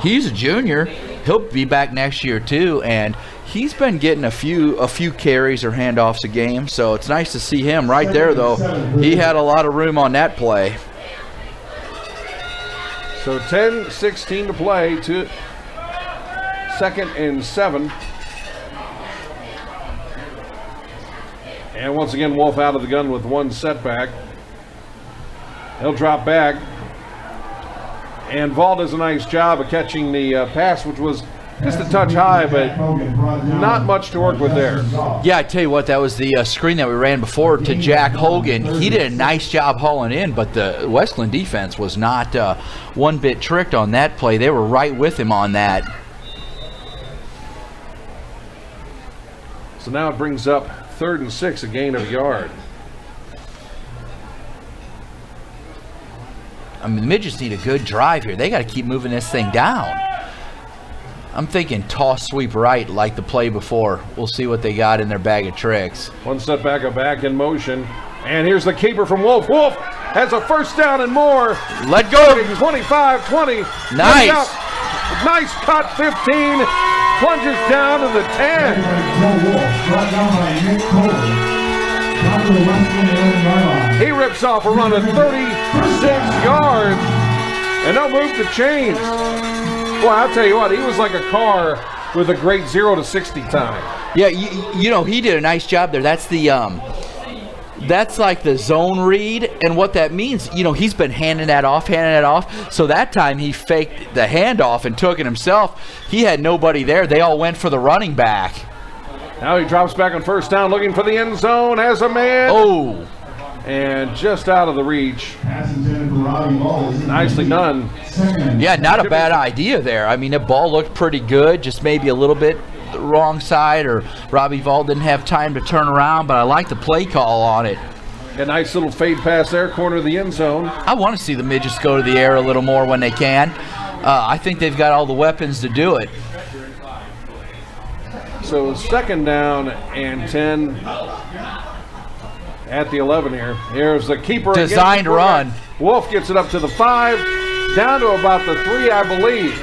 [SPEAKER 3] he's a junior. He'll be back next year too, and he's been getting a few carries or handoffs a game. So it's nice to see him right there. Though he had a lot of room on that play.
[SPEAKER 1] So 10-16 to play to 2nd and 7. And once again, Wolf out of the gun with one setback. He'll drop back. And Vol does a nice job of catching the pass, which was just a touch high, but not much to work with there.
[SPEAKER 3] Yeah, I tell you what, that was the screen that we ran before to Jack Hogan. He did a nice job hauling in, but the Wesclin defense was not one bit tricked on that play. They were right with him on that.
[SPEAKER 1] So now it brings up 3rd and 6, a gain of a yard.
[SPEAKER 3] I mean, the Midgets need a good drive here. They got to keep moving this thing down. I'm thinking toss sweep right like the play before. We'll see what they got in their bag of tricks.
[SPEAKER 1] One setback, a back in motion. And here's the keeper from Wolf. Wolf has a first down and more.
[SPEAKER 3] Let go.
[SPEAKER 1] 25-20.
[SPEAKER 3] Nice.
[SPEAKER 1] Nice cut, 15. Plunges down to the 10. He rips off a run of 36 yards. And no move to change. Boy, I'll tell you what, he was like a car with a great 0 to 60 time.
[SPEAKER 3] Yeah, you know, he did a nice job there. That's the that's like the zone read, and what that means, you know, he's been handing that off. So that time he faked the handoff and took it himself. He had nobody there. They all went for the running back.
[SPEAKER 1] Now he drops back on first down, looking for the end zone as a man.
[SPEAKER 3] Oh.
[SPEAKER 1] And just out of the reach. Nicely done.
[SPEAKER 3] Yeah, not a bad idea there. I mean, the ball looked pretty good, just maybe a little bit the wrong side, or Robbie Vall didn't have time to turn around, but I like the play call on it.
[SPEAKER 1] A nice little fade pass there, corner of the end zone.
[SPEAKER 3] I want to see the Midgets go to the air a little more when they can. I think they've got all the weapons to do it.
[SPEAKER 1] So 2nd down and 10 at the 11 here. Here's the keeper.
[SPEAKER 3] Designed run.
[SPEAKER 1] Wolf gets it up to the 5, down to about the 3, I believe.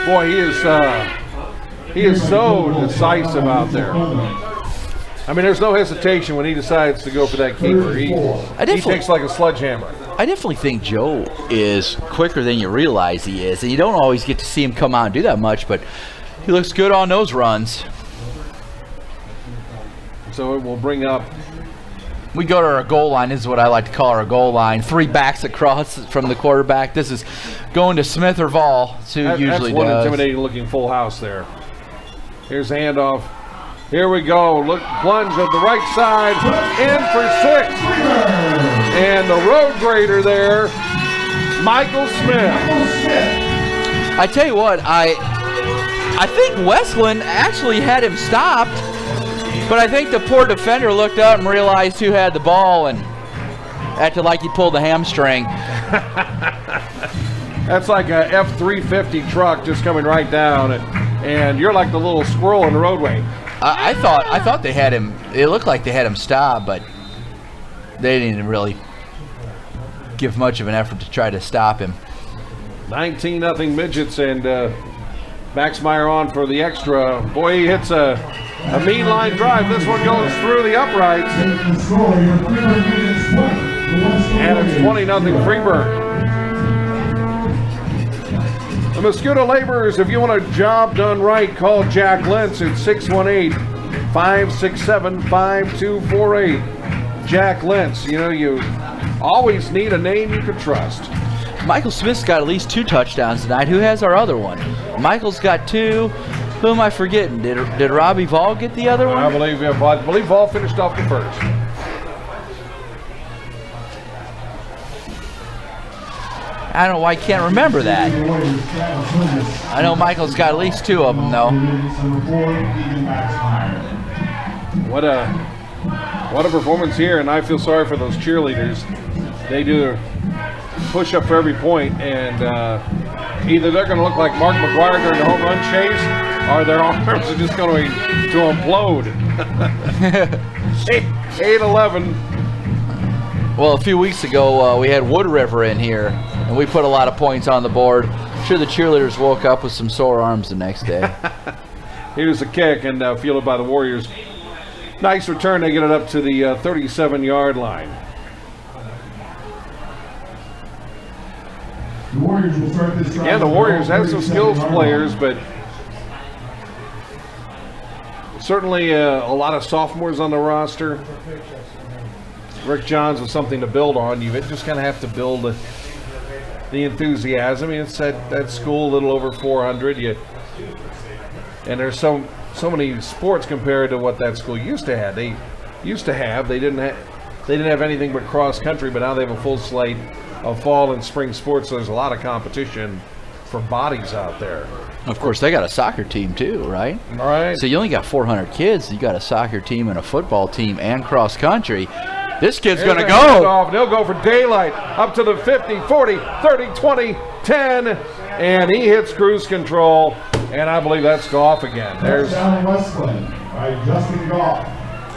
[SPEAKER 1] Boy, he is so decisive out there. I mean, there's no hesitation when he decides to go for that keeper. He takes like a sledgehammer.
[SPEAKER 3] I definitely think Joe is quicker than you realize he is, and you don't always get to see him come out and do that much, but he looks good on those runs.
[SPEAKER 1] So it will bring up.
[SPEAKER 3] We go to our goal line. This is what I like to call our goal line. 3 backs across from the quarterback. This is going to Smith or Vall. That's usually
[SPEAKER 1] one
[SPEAKER 3] does.
[SPEAKER 1] intimidating looking full house there. Here's the handoff. Here we go. Look, plunge of the right side. In for 6. And the road grader there, Michael Smith.
[SPEAKER 3] I tell you what, I think Wesclin actually had him stopped. But I think the poor defender looked up and realized who had the ball and acted like he pulled the hamstring.
[SPEAKER 1] That's like a F-350 truck just coming right down, and you're like the little squirrel in the roadway.
[SPEAKER 3] I thought they had him. It looked like they had him stopped, but they didn't really give much of an effort to try to stop him.
[SPEAKER 1] 19-0 Midgets, and Maxmeyer on for the extra. Boy, he hits a mean line drive. This one goes through the uprights. And it's 20-0 Freeburg. The Mosquito Laborers, if you want a job done right, call Jack Lentz at 618-567-5248. Jack Lentz, you know, you always need a name you can trust.
[SPEAKER 3] Michael Smith's got at least 2 touchdowns tonight. Who has our other one? Michael's got 2. Who am I forgetting? Did Robbie Vall get the other one?
[SPEAKER 1] I believe Vall finished off the first.
[SPEAKER 3] I don't know why I can't remember that. I know Michael's got at least 2 of them, though.
[SPEAKER 1] What a performance here, and I feel sorry for those cheerleaders. They do push up for every point, and either they're going to look like Mark McGuire during the home run chase, or their arms are just going to implode. 8-11.
[SPEAKER 3] Well, a few weeks ago, we had Wood River in here, and we put a lot of points on the board. I'm sure the cheerleaders woke up with some sore arms the next day.
[SPEAKER 1] Here's a kick, and fielded by the Warriors. Nice return. They get it up to the 37-yard line.
[SPEAKER 4] The Warriors will start this drive.
[SPEAKER 1] Yeah, the Warriors have some skills players, but certainly a lot of sophomores on the roster. Rick Johns with something to build on. You just kind of have to build the enthusiasm. I mean, it's that school a little over 400. And there's so many sports compared to what that school used to have. They didn't have anything but cross country, but now they have a full slate of fall and spring sports. So there's a lot of competition for bodies out there.
[SPEAKER 3] Of course, they got a soccer team too, right?
[SPEAKER 1] Right.
[SPEAKER 3] So you only got 400 kids. You got a soccer team and a football team and cross country. This kid's going to go.
[SPEAKER 1] They'll go for daylight up to the 50, 40, 30, 20, 10, and he hits cruise control, and I believe that's Goff again. There's
[SPEAKER 4] down Wesclin by Justin Goff.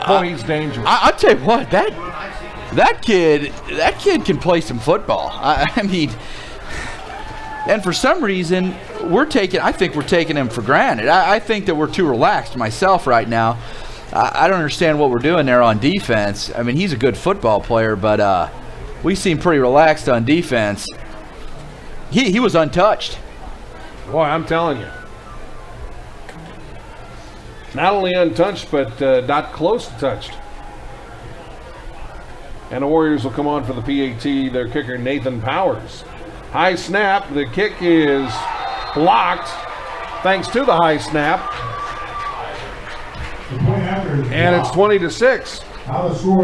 [SPEAKER 1] Boy, he's dangerous.
[SPEAKER 3] I'll tell you what, that kid can play some football. I mean, and for some reason, I think we're taking him for granted. I think that we're too relaxed myself right now. I don't understand what we're doing there on defense. I mean, he's a good football player, but we seem pretty relaxed on defense. He was untouched.
[SPEAKER 1] Boy, I'm telling you. Not only untouched, but not close to touched. And the Warriors will come on for the PAT. Their kicker, Nathan Powers. High snap. The kick is blocked thanks to the high snap. And it's 20-6.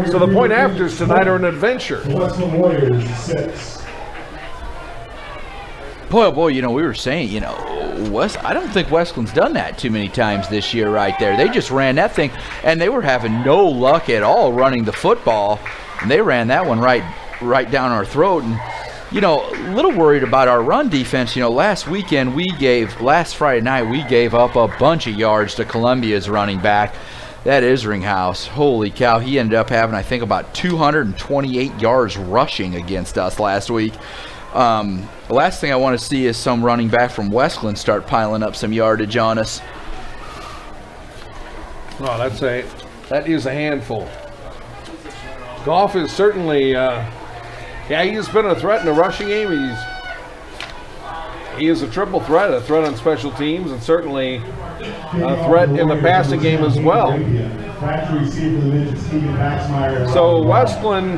[SPEAKER 1] So the point afters tonight are an adventure.
[SPEAKER 4] Wesclin Warriors 6.
[SPEAKER 3] Boy, oh boy, we were saying, I don't think Wesclin's done that too many times this year right there. They just ran that thing, and they were having no luck at all running the football, and they ran that one right down our throat. And, a little worried about our run defense. Last Friday night, we gave up a bunch of yards to Columbia's running back. That Isringhouse, holy cow, he ended up having, I think, about 228 yards rushing against us last week. The last thing I want to see is some running back from Wesclin start piling up some yardage on us.
[SPEAKER 1] Oh, that is a handful. Goff is certainly, he's been a threat in the rushing game. He is a triple threat, a threat on special teams, and certainly a threat in the passing game as well. So Wesclin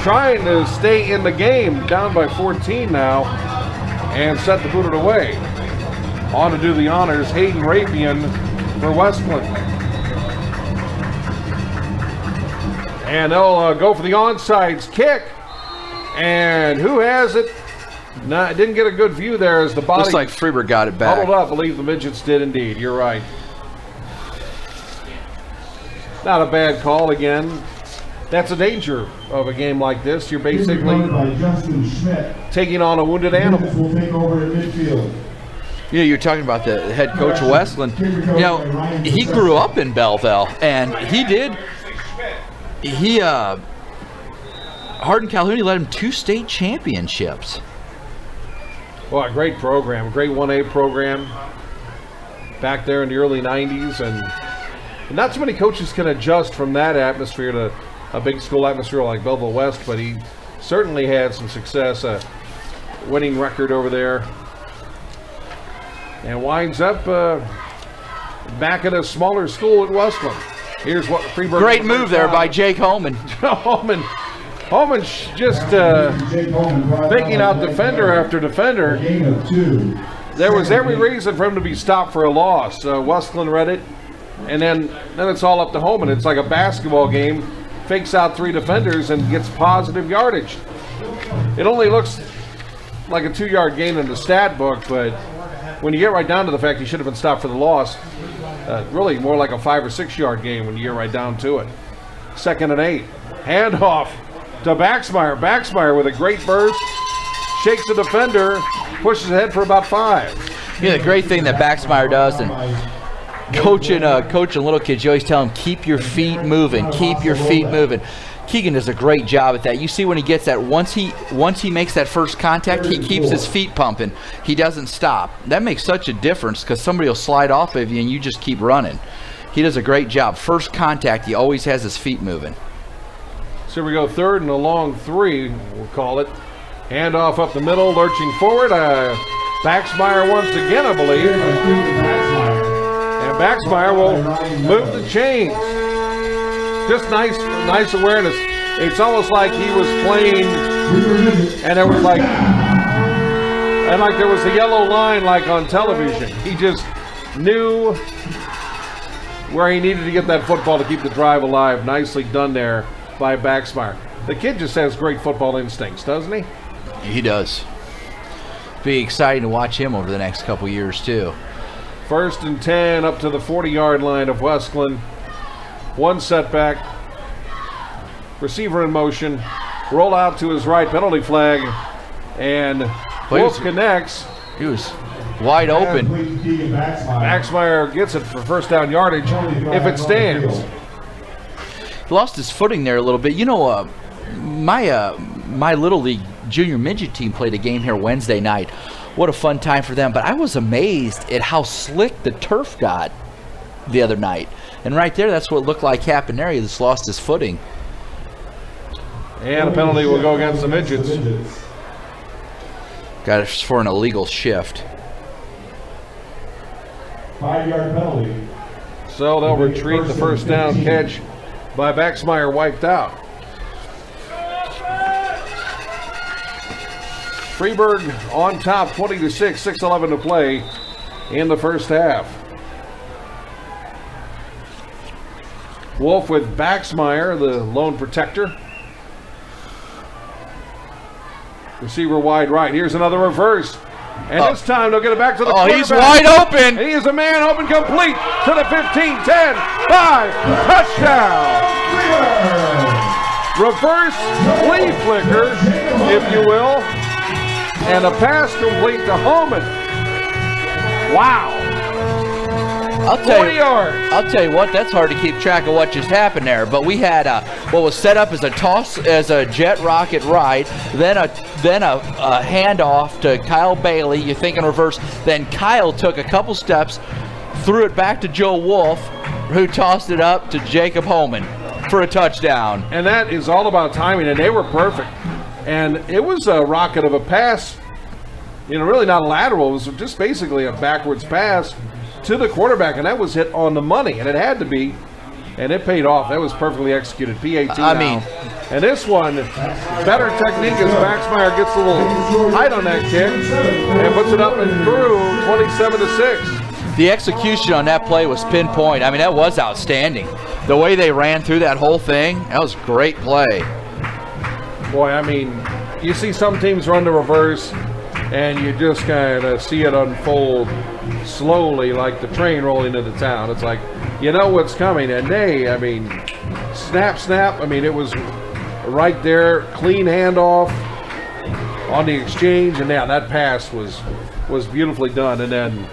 [SPEAKER 1] trying to stay in the game, down by 14 now, and set the booted away. On to do the honors, Hayden Rapian for Wesclin. And they'll go for the onside kick. And who has it? No, I didn't get a good view there as the body.
[SPEAKER 3] Looks like Freeburg got it back.
[SPEAKER 1] Huddled up. I believe the Midgets did indeed. You're right. Not a bad call again. That's the danger of a game like this. You're basically taking on a wounded animal.
[SPEAKER 4] Will take over at midfield.
[SPEAKER 3] You're talking about the head coach of Wesclin. He grew up in Belleville, and Hardin Calhoun led him 2 state championships.
[SPEAKER 1] Well, a great program, a great 1A program back there in the early 90s. And not so many coaches can adjust from that atmosphere to a big school atmosphere like Belleville West, but he certainly had some success, a winning record over there. And winds up back at a smaller school at Wesclin. Here's what Freeburg.
[SPEAKER 3] Great move there by Jake Holman.
[SPEAKER 1] Holman's just taking out defender after defender. There was every reason for him to be stopped for a loss. Wesclin read it, and then it's all up to Holman. It's like a basketball game. Fakes out 3 defenders and gets positive yardage. It only looks like a 2-yard gain in the stat book, but when you get right down to the fact he should have been stopped for the loss, really more like a 5 or 6 yard gain when you get right down to it. 2nd and 8. Handoff to Baxmeyer. Baxmeyer with a great burst. Shakes the defender. Pushes ahead for about 5.
[SPEAKER 3] The great thing that Baxmeyer does, and coaching little kids, you always tell them, keep your feet moving. Keep your feet moving. Keegan does a great job at that. You see when he gets that, once he makes that first contact, he keeps his feet pumping. He doesn't stop. That makes such a difference because somebody will slide off of you and you just keep running. He does a great job. First contact, he always has his feet moving.
[SPEAKER 1] So we go 3rd and a long 3, we'll call it. Handoff up the middle, lurching forward. Baxmeyer once again, I believe. And Baxmeyer will move the chains. Just nice awareness. It's almost like he was playing, and there was like there was a yellow line like on television. He just knew where he needed to get that football to keep the drive alive. Nicely done there by Baxmeyer. The kid just has great football instincts, doesn't he?
[SPEAKER 3] He does. Be exciting to watch him over the next couple years too.
[SPEAKER 1] 1st and 10 up to the 40-yard line of Wesclin. One setback. Receiver in motion. Roll out to his right, penalty flag. And Wolf connects.
[SPEAKER 3] He was wide open.
[SPEAKER 1] Baxmeyer gets it for first down yardage if it stands.
[SPEAKER 3] He lost his footing there a little bit. You know, my Little League junior midget team played a game here Wednesday night. What a fun time for them. But I was amazed at how slick the turf got the other night. And right there, that's what looked like happened there. He just lost his footing.
[SPEAKER 1] And a penalty will go against the Midgets.
[SPEAKER 3] Got it for an illegal shift.
[SPEAKER 4] 5-yard penalty.
[SPEAKER 1] So they'll retreat. The first down catch by Baxmeyer wiped out. Freeburg on top, 20-6, 6:11 to play in the first half. Wolf with Baxmeyer, the lone protector. Receiver wide right. Here's another reverse. And this time they'll get it back to the quarterback.
[SPEAKER 3] He's wide open.
[SPEAKER 1] And he is a man open, complete to the 15, 10, 5, touchdown. Reverse flea flicker, if you will. And a pass complete to Holman. Wow.
[SPEAKER 3] I'll tell you what, that's hard to keep track of what just happened there. But we had what was set up as a toss, as a jet rocket right, then a handoff to Kyle Bailey. You think in reverse. Then Kyle took a couple steps, threw it back to Joe Wolf, who tossed it up to Jacob Holman for a touchdown.
[SPEAKER 1] And that is all about timing, and they were perfect. And it was a rocket of a pass, really not a lateral. It was just basically a backwards pass to the quarterback, and that was hit on the money, and it had to be, and it paid off. That was perfectly executed. PAT and this one, better technique as Baxmeyer gets a little height on that kick and puts it up and through 27-6.
[SPEAKER 3] The execution on that play was pinpoint. I mean, that was outstanding. The way they ran through that whole thing, that was a great play.
[SPEAKER 1] Boy, I mean, you see some teams run the reverse, and you just kind of see it unfold slowly like the train rolling into town. It's like, you know what's coming. And snap. I mean, it was right there, clean handoff on the exchange. And that pass was beautifully done. And then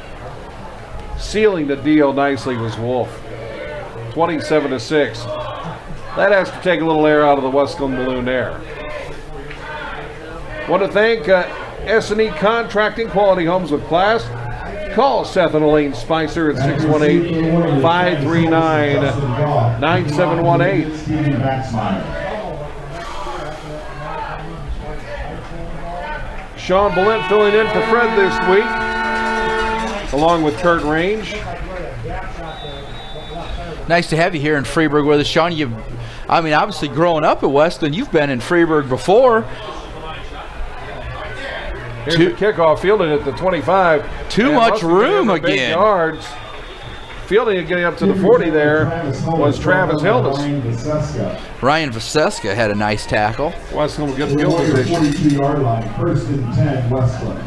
[SPEAKER 1] sealing the deal nicely was Wolf. 27-6. That has to take a little air out of the Wesclin balloon there. Want to thank S&E Contracting, quality homes with class. Call Seth and Elaine Spicer at 618-539-9718. Sean Billent filling in for Fred this week, along with Kurt Range.
[SPEAKER 3] Nice to have you here in Freeburg with us, Sean. Obviously growing up at Wesclin, you've been in Freeburg before.
[SPEAKER 1] Here's the kickoff, fielded at the 25.
[SPEAKER 3] Too much room again.
[SPEAKER 1] Big yards. Fielding it getting up to the 40 there was Travis Hildes.
[SPEAKER 3] Ryan Vaseska had a nice tackle.
[SPEAKER 1] Wesclin will get the field position.
[SPEAKER 4] 42-yard line, 1st and 10, Wesclin.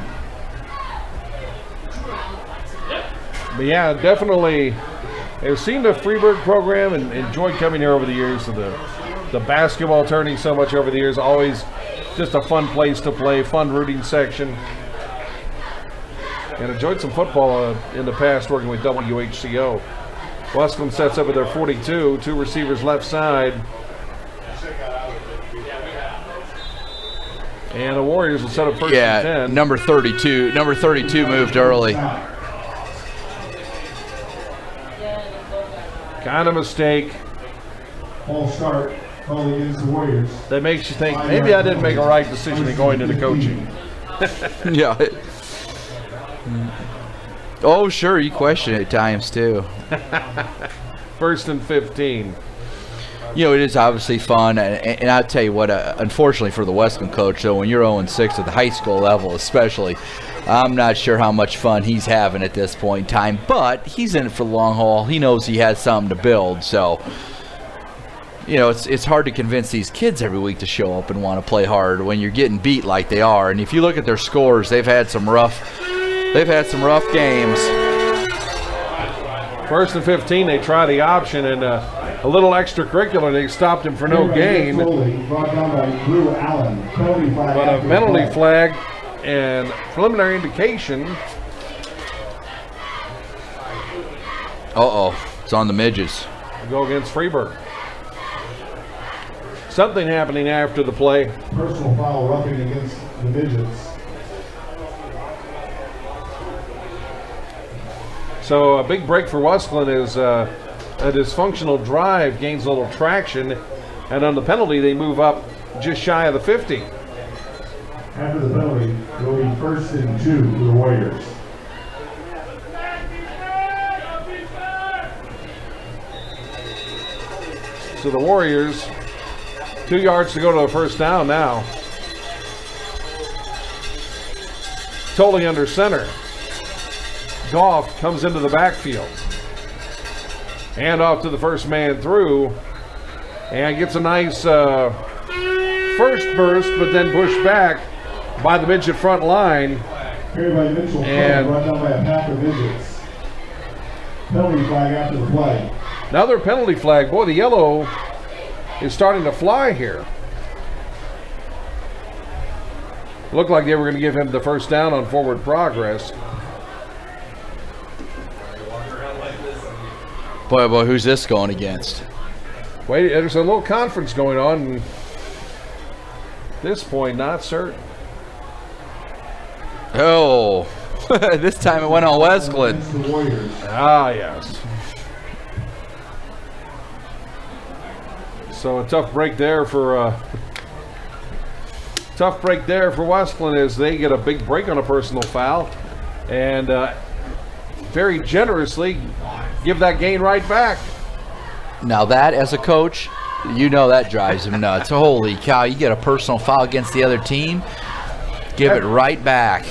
[SPEAKER 1] But yeah, definitely, I've seen the Freeburg program and enjoyed coming here over the years. So the basketball turning so much over the years, always just a fun place to play, fun rooting section. And enjoyed some football in the past working with WHCO. Wesclin sets up at their 42, two receivers left side. And the Warriors will set up 1st and 10.
[SPEAKER 3] Number 32 moved early.
[SPEAKER 1] Kind of mistake.
[SPEAKER 4] Ball start. Calling against the Warriors.
[SPEAKER 1] that makes you think maybe I didn't make a right decision in going into coaching.
[SPEAKER 3] Yeah. Oh, sure, you question it at times too.
[SPEAKER 1] 1st and 15.
[SPEAKER 3] You know, it is obviously fun, and I'll tell you what, unfortunately for the Wesclin coach, though, when you're 0-6 at the high school level especially, I'm not sure how much fun he's having at this point in time, but he's in it for the long haul. He knows he has something to build, so, you know, it's hard to convince these kids every week to show up and want to play hard when you're getting beat like they are. And if you look at their scores, they've had some rough games.
[SPEAKER 1] 1st and 15, they try the option, and a little extracurricular. They stopped him for no gain.
[SPEAKER 4] Brought down by Drew Allen. Penalty flag
[SPEAKER 1] But a
[SPEAKER 4] after the
[SPEAKER 1] penalty
[SPEAKER 4] play.
[SPEAKER 1] flag and preliminary indication.
[SPEAKER 3] Uh-oh, it's on the Midgets.
[SPEAKER 1] Go against Freeburg. Something happening after the play.
[SPEAKER 4] Personal foul roughing against the Midgets.
[SPEAKER 1] So a big break for Wesclin is a dysfunctional drive gains a little traction, and on the penalty they move up just shy of the 50.
[SPEAKER 4] After the penalty, it will be 1st and 2 for the Warriors.
[SPEAKER 1] So the Warriors, 2 yards to go to the first down now. Totally under center. Goff comes into the backfield. Hand off to the first man through. And gets a nice first burst, but then pushed back by the midget front line.
[SPEAKER 4] Carried by Mitchell,
[SPEAKER 1] And-
[SPEAKER 4] brought down by a pack of Midgets. Penalty flag after the play.
[SPEAKER 1] Another penalty flag. Boy, the yellow is starting to fly here. Looked like they were going to give him the first down on forward progress.
[SPEAKER 3] Boy, who's this going against?
[SPEAKER 1] Wait, there's a little conference going on. And at this point, not certain.
[SPEAKER 3] Oh, this time it went on Wesclin.
[SPEAKER 4] Against the Warriors.
[SPEAKER 1] Ah, yes. So a tough break there for Wesclin as they get a big break on a personal foul, and very generously give that gain right back.
[SPEAKER 3] Now that, as a coach, you know that drives him nuts. Holy cow, you get a personal foul against the other team, give it right back.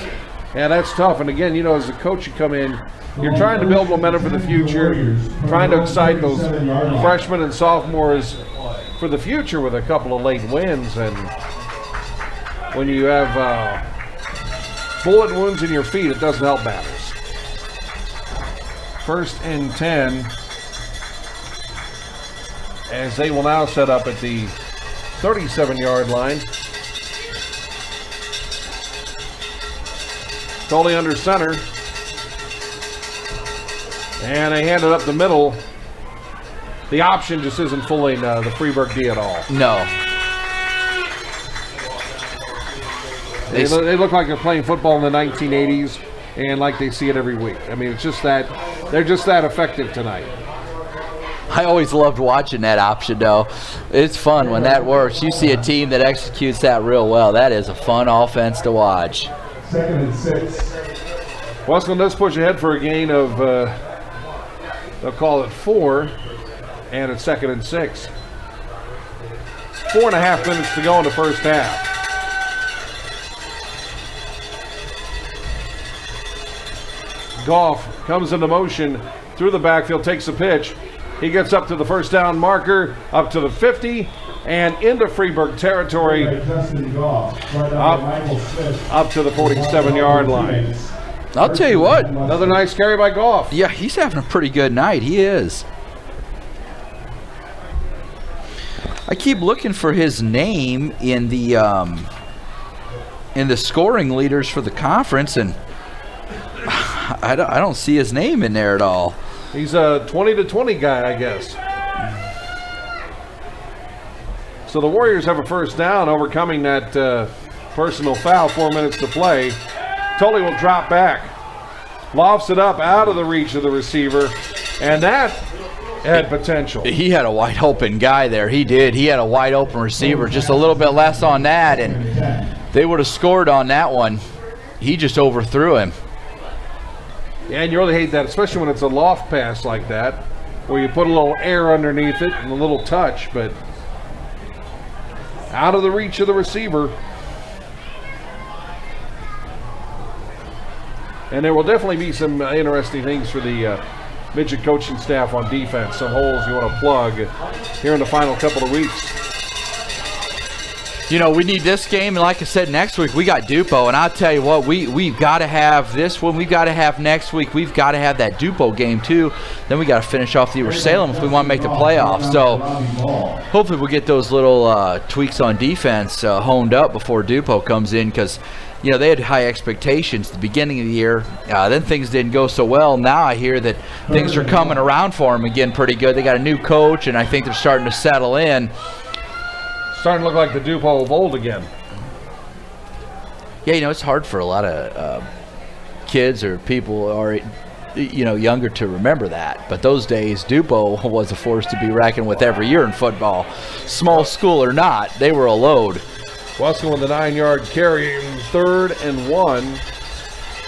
[SPEAKER 1] Yeah, that's tough. And again, you know, as a coach, you come in, you're trying to build momentum for the future, trying to excite those freshmen and sophomores for the future with a couple of late wins. And when you have bullet wounds in your feet, it doesn't help matters. 1st and 10, as they will now set up at the 37-yard line. Totally under center. And they hand it up the middle. The option just isn't fooling the Freeburg D at all.
[SPEAKER 3] No.
[SPEAKER 1] They look like they're playing football in the 1980s and like they see it every week. I mean, it's just that they're just that effective tonight.
[SPEAKER 3] I always loved watching that option, though. It's fun when that works. You see a team that executes that real well. That is a fun offense to watch.
[SPEAKER 4] 2nd and 6.
[SPEAKER 1] Wesclin does push ahead for a gain of, they'll call it 4, and it's 2nd and 6. 4.5 minutes to go in the first half. Goff comes into motion through the backfield, takes a pitch. He gets up to the first down marker, up to the 50, and into Freeburg territory,
[SPEAKER 4] Justin Goff, brought down by Michael Smith.
[SPEAKER 1] up to the 47-yard line.
[SPEAKER 3] I'll tell you what.
[SPEAKER 1] Another nice carry by Goff.
[SPEAKER 3] Yeah, he's having a pretty good night. He is. I keep looking for his name in the scoring leaders for the conference, and I don't see his name in there at all.
[SPEAKER 1] He's a 20-20 guy, I guess. So the Warriors have a first down, overcoming that personal foul. 4 minutes to play. Tully will drop back. Lofts it up out of the reach of the receiver. And that had potential.
[SPEAKER 3] He had a wide open guy there. He did. He had a wide open receiver. Just a little bit less on that, and they would have scored on that one. He just overthrew him.
[SPEAKER 1] Yeah, and you really hate that, especially when it's a loft pass like that, where you put a little air underneath it and a little touch, but out of the reach of the receiver. And there will definitely be some interesting things for the midget coaching staff on defense. Some holes you want to plug here in the final couple of weeks.
[SPEAKER 3] You know, we need this game, and like I said, next week we got Dupo, and I'll tell you what, we've got to have this one. We've got to have next week. We've got to have that Dupo game too. Then we got to finish off the Salem if we want to make the playoffs. So hopefully we'll get those little tweaks on defense honed up before Dupo comes in, because you know they had high expectations at the beginning of the year. Then things didn't go so well. Now I hear that things are coming around for them again pretty good. They got a new coach, and I think they're starting to settle in.
[SPEAKER 1] Starting to look like the Dupo of old again.
[SPEAKER 3] Yeah, you know, it's hard for a lot of kids or people who are, you know, younger to remember that. But those days, Dupo was a force to be reckoned with every year in football. Small school or not, they were a load.
[SPEAKER 1] Wesclin with the 9-yard carry, 3rd and 1,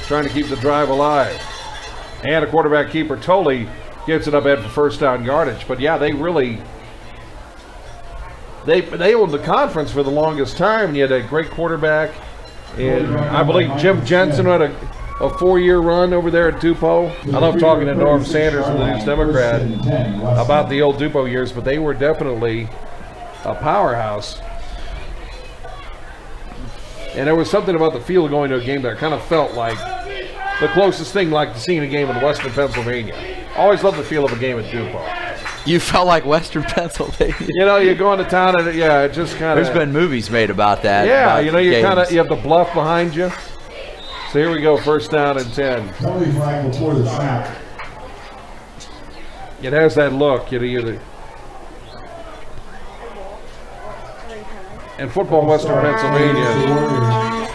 [SPEAKER 1] trying to keep the drive alive. And a quarterback keeper, Tolley, gets it up ahead for first down yardage. But yeah, they really... They owned the conference for the longest time, and you had a great quarterback. And I believe Jim Jensen had a 4-year run over there at Dupo. I love talking to Norm Sanders from the News Democrat about the old Dupo years, but they were definitely a powerhouse. And there was something about the feel of going to a game that kind of felt like the closest thing like seeing a game in Western Pennsylvania. Always loved the feel of a game at Dupo.
[SPEAKER 3] You felt like Western Pennsylvania.
[SPEAKER 1] You know, you go into town and it just kind of.
[SPEAKER 3] There's been movies made about that.
[SPEAKER 1] Yeah,
[SPEAKER 3] about
[SPEAKER 1] you know, you have the bluff behind you. So here we go, first down and 10.
[SPEAKER 4] Penalty flag before the snap.
[SPEAKER 1] It has that look, And football in Western Pennsylvania.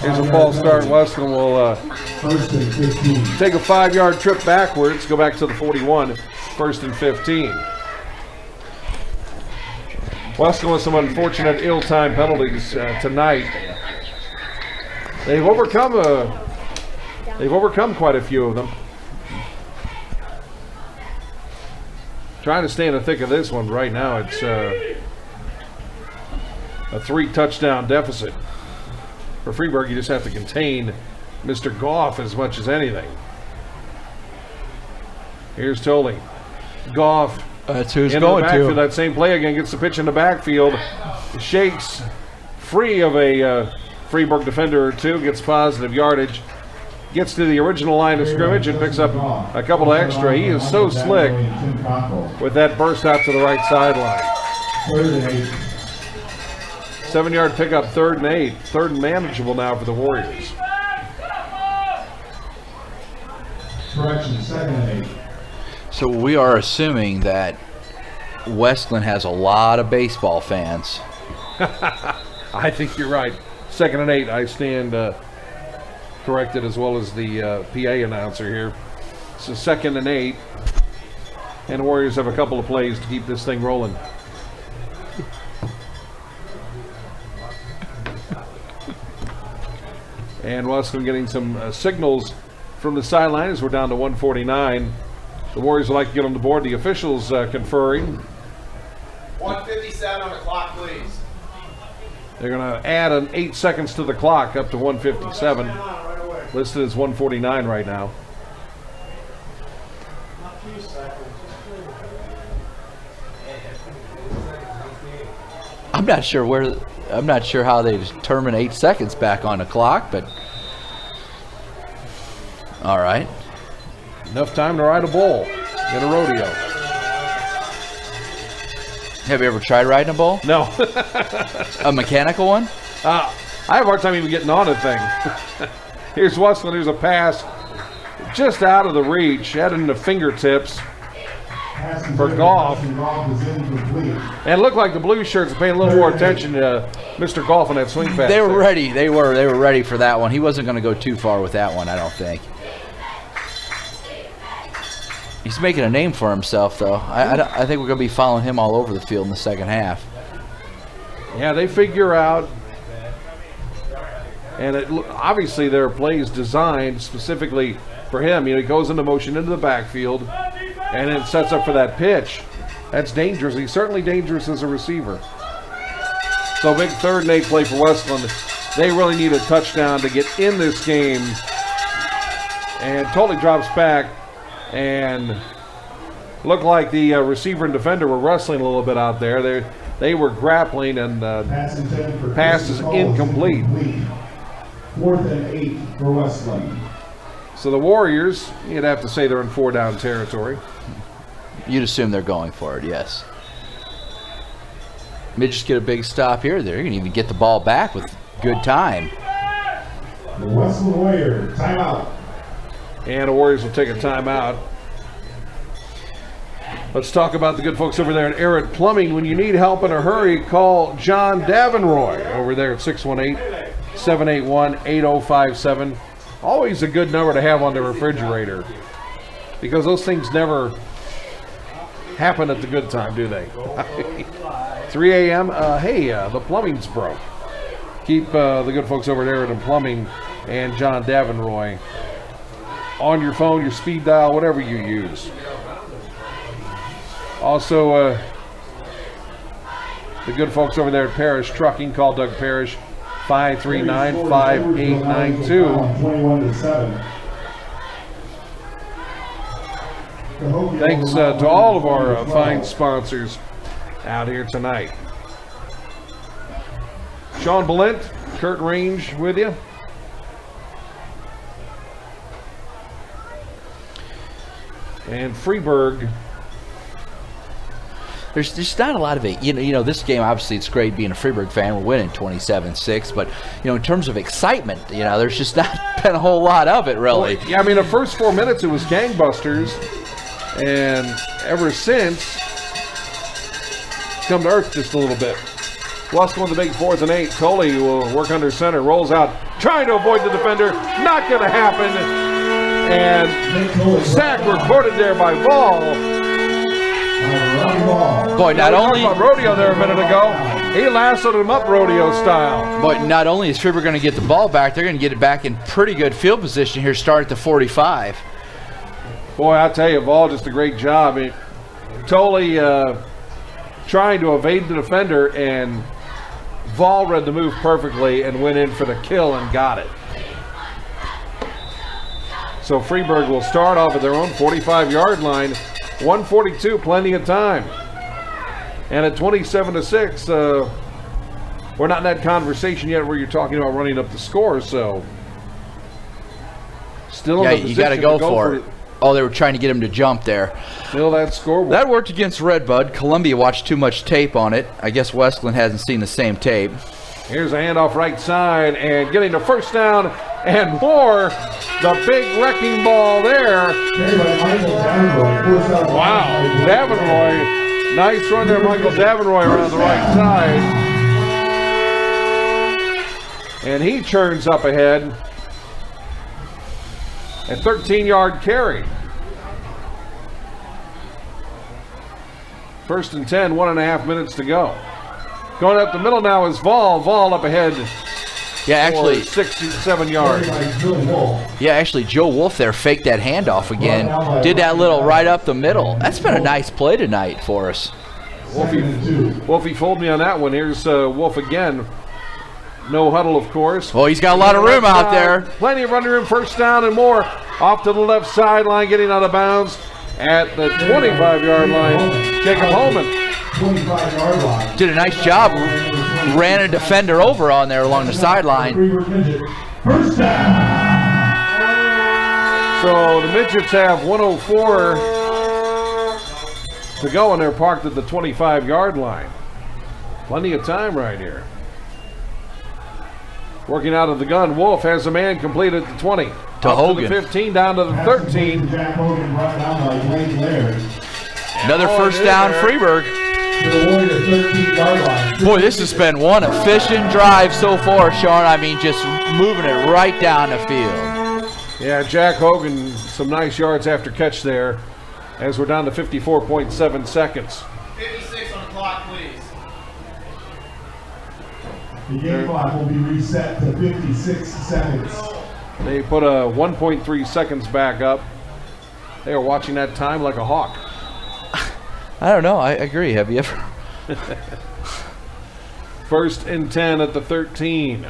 [SPEAKER 1] Here's a false start. Wesclin will
[SPEAKER 4] First and 15.
[SPEAKER 1] take a 5-yard trip backwards, go back to the 41. 1st and 15. Wesclin with some unfortunate ill-timed penalties tonight. They've overcome quite a few of them. Trying to stay in the thick of this one right now. It's a 3-touchdown deficit. For Freeburg, you just have to contain Mr. Goff as much as anything. Here's Tolley. Goff.
[SPEAKER 3] That's who he's
[SPEAKER 1] into
[SPEAKER 3] going
[SPEAKER 1] the backfield.
[SPEAKER 3] to.
[SPEAKER 1] That same play again, gets the pitch in the backfield. Shakes free of a Freeburg defender or two, gets positive yardage. Gets to the original line of scrimmage and picks up a couple of extra. He is so slick with that burst out to the right sideline.
[SPEAKER 4] 3rd and 8.
[SPEAKER 1] 7-yard pickup, 3rd and 8. 3rd and manageable now for the Warriors.
[SPEAKER 4] Correction, 2nd and 8.
[SPEAKER 3] So we are assuming that Wesclin has a lot of baseball fans.
[SPEAKER 1] I think you're right. 2nd and 8. I stand corrected as well as the PA announcer here. So 2nd and 8. And the Warriors have a couple of plays to keep this thing rolling. And Wesclin getting some signals from the sideline as we're down to 149. The Warriors would like to get on the board. The officials conferring.
[SPEAKER 5] 1:57 on the clock, please.
[SPEAKER 1] They're going to add an 8 seconds to the clock up to 157. Listed as 149 right now.
[SPEAKER 3] I'm not sure how they determine 8 seconds back on the clock, but all right.
[SPEAKER 1] Enough time to ride a bull in a rodeo.
[SPEAKER 3] Have you ever tried riding a bull?
[SPEAKER 1] No.
[SPEAKER 3] A mechanical one?
[SPEAKER 1] I have a hard time even getting on a thing. Here's Wesclin. Here's a pass just out of the reach, heading into fingertips for Goff. And it looked like the blue shirts are paying a little more attention to Mr. Goff on that swing pass.
[SPEAKER 3] They were ready. They were ready for that one. He wasn't going to go too far with that one, I don't think. He's making a name for himself, though. I think we're going to be following him all over the field in the second half.
[SPEAKER 1] Yeah, they figure out, and obviously there are plays designed specifically for him. You know, he goes into motion into the backfield, and it sets up for that pitch. That's dangerous. He's certainly dangerous as a receiver. So big 3rd and 8 play for Wesclin. They really need a touchdown to get in this game. And totally drops back, and looked like the receiver and defender were wrestling a little bit out there. They were grappling, and pass is incomplete.
[SPEAKER 4] 4th and 8 for Wesclin.
[SPEAKER 1] So the Warriors, you'd have to say they're in 4-down territory.
[SPEAKER 3] You'd assume they're going for it, yes. Midgets get a big stop here. They're going to even get the ball back with good time.
[SPEAKER 4] The Wesclin Warriors, timeout.
[SPEAKER 1] And the Warriors will take a timeout. Let's talk about the good folks over there at Arrett Plumbing. When you need help in a hurry, call John Davenroy over there at 618-781-8057. Always a good number to have on the refrigerator, because those things never happen at the good time, do they? 3 a.m. The plumbing's broke. Keep the good folks over there at Plumbing and John Davenroy on your phone, your speed dial, whatever you use. Also, the good folks over there at Parrish Trucking, call Doug Parrish, 539-5892.
[SPEAKER 4] 21-7.
[SPEAKER 1] Thanks to all of our fine sponsors out here tonight. Sean Balint, Kurt Range with you. And Freeburg.
[SPEAKER 3] There's just not a lot of it. You know, this game, obviously, it's great being a Freeburg fan. We're winning 27-6. But, in terms of excitement, there's just not been a whole lot of it, really.
[SPEAKER 1] Well, yeah, I mean, the first 4 minutes, it was gangbusters. And ever since, it's come to earth just a little bit. Wesclin with the big 4th and 8. Coley will work under center, rolls out, trying to avoid the defender. Not going to happen. And sack recorded there by Ball.
[SPEAKER 3] Boy, not only
[SPEAKER 1] about rodeo there a minute ago, he lassoed him up rodeo style.
[SPEAKER 3] But not only is Freeburg going to get the ball back, they're going to get it back in pretty good field position here, start at the 45.
[SPEAKER 1] Boy, I tell you, Ball just a great job. Totally trying to evade the defender, and Vol read the move perfectly and went in for the kill and got it. So Freeburg will start off at their own 45-yard line. 142, plenty of time. And at 27-6, we're not in that conversation yet where you're talking about running up the score, so still in the position
[SPEAKER 3] you got to go for it.
[SPEAKER 1] it.
[SPEAKER 3] Oh, they were trying to get him to jump there.
[SPEAKER 1] Still that scoreboard.
[SPEAKER 3] That worked against Redbud. Columbia watched too much tape on it. I guess Wesclin hasn't seen the same tape.
[SPEAKER 1] Here's a handoff right side, and getting the first down and more. The big wrecking ball there. Wow, Davenroy. Nice run there, Michael Davenroy around the right side. And he turns up ahead. A 13-yard carry. 1st and 10, 1.5 minutes to go. Going up the middle now is Vol. Vol up ahead.
[SPEAKER 3] Yeah, actually,
[SPEAKER 1] 67 yards.
[SPEAKER 3] Yeah, actually, Joe Wolf there faked that handoff again. Did that little right up the middle. That's been a nice play tonight for us.
[SPEAKER 1] Wolfie fooled me on that one. Here's Wolf again. No huddle, of course.
[SPEAKER 3] Well, he's got a lot of room out there.
[SPEAKER 1] Plenty of running room, first down and more. Off to the left sideline, getting out of bounds at the 25-yard line. Jacob Holman.
[SPEAKER 4] 25-yard line.
[SPEAKER 3] Did a nice job. Ran a defender over on there along the sideline.
[SPEAKER 4] First down.
[SPEAKER 1] So the Midgets have 104 to go, and they're parked at the 25-yard line. Plenty of time right here. Working out of the gun, Wolf has a man complete at the 20.
[SPEAKER 3] To Hogan.
[SPEAKER 1] To the 15, down to the 13.
[SPEAKER 3] Another first down, Freeburg. Boy, this has been one efficient drive so far, Sean. I mean, just moving it right down the field.
[SPEAKER 1] Yeah, Jack Hogan, some nice yards after catch there. as we're down to 54.7 seconds.
[SPEAKER 5] 56 on the clock, please.
[SPEAKER 4] The game clock will be reset to 56 seconds.
[SPEAKER 1] They put a 1.3 seconds back up. They are watching that time like a hawk.
[SPEAKER 3] I don't know. I agree. Have you ever?
[SPEAKER 1] First and 10 at the 13.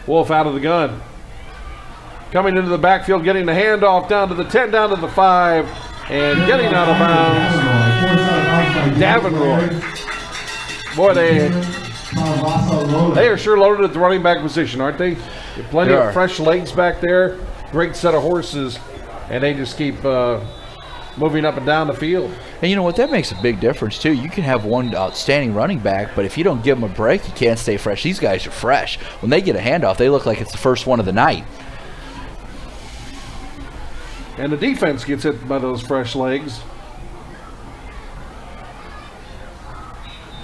[SPEAKER 1] Wolf out of the gun. Coming into the backfield, getting the handoff down to the 10, down to the 5, and getting out of bounds. Davenport. Boy, they are sure loaded at the running back position, aren't they? Plenty of fresh legs back there. Great set of horses, and they just keep moving up and down the field.
[SPEAKER 3] And you know what? That makes a big difference, too. You can have one outstanding running back, but if you don't give them a break, you can't stay fresh. These guys are fresh. When they get a handoff, they look like it's the first one of the night.
[SPEAKER 1] And the defense gets hit by those fresh legs.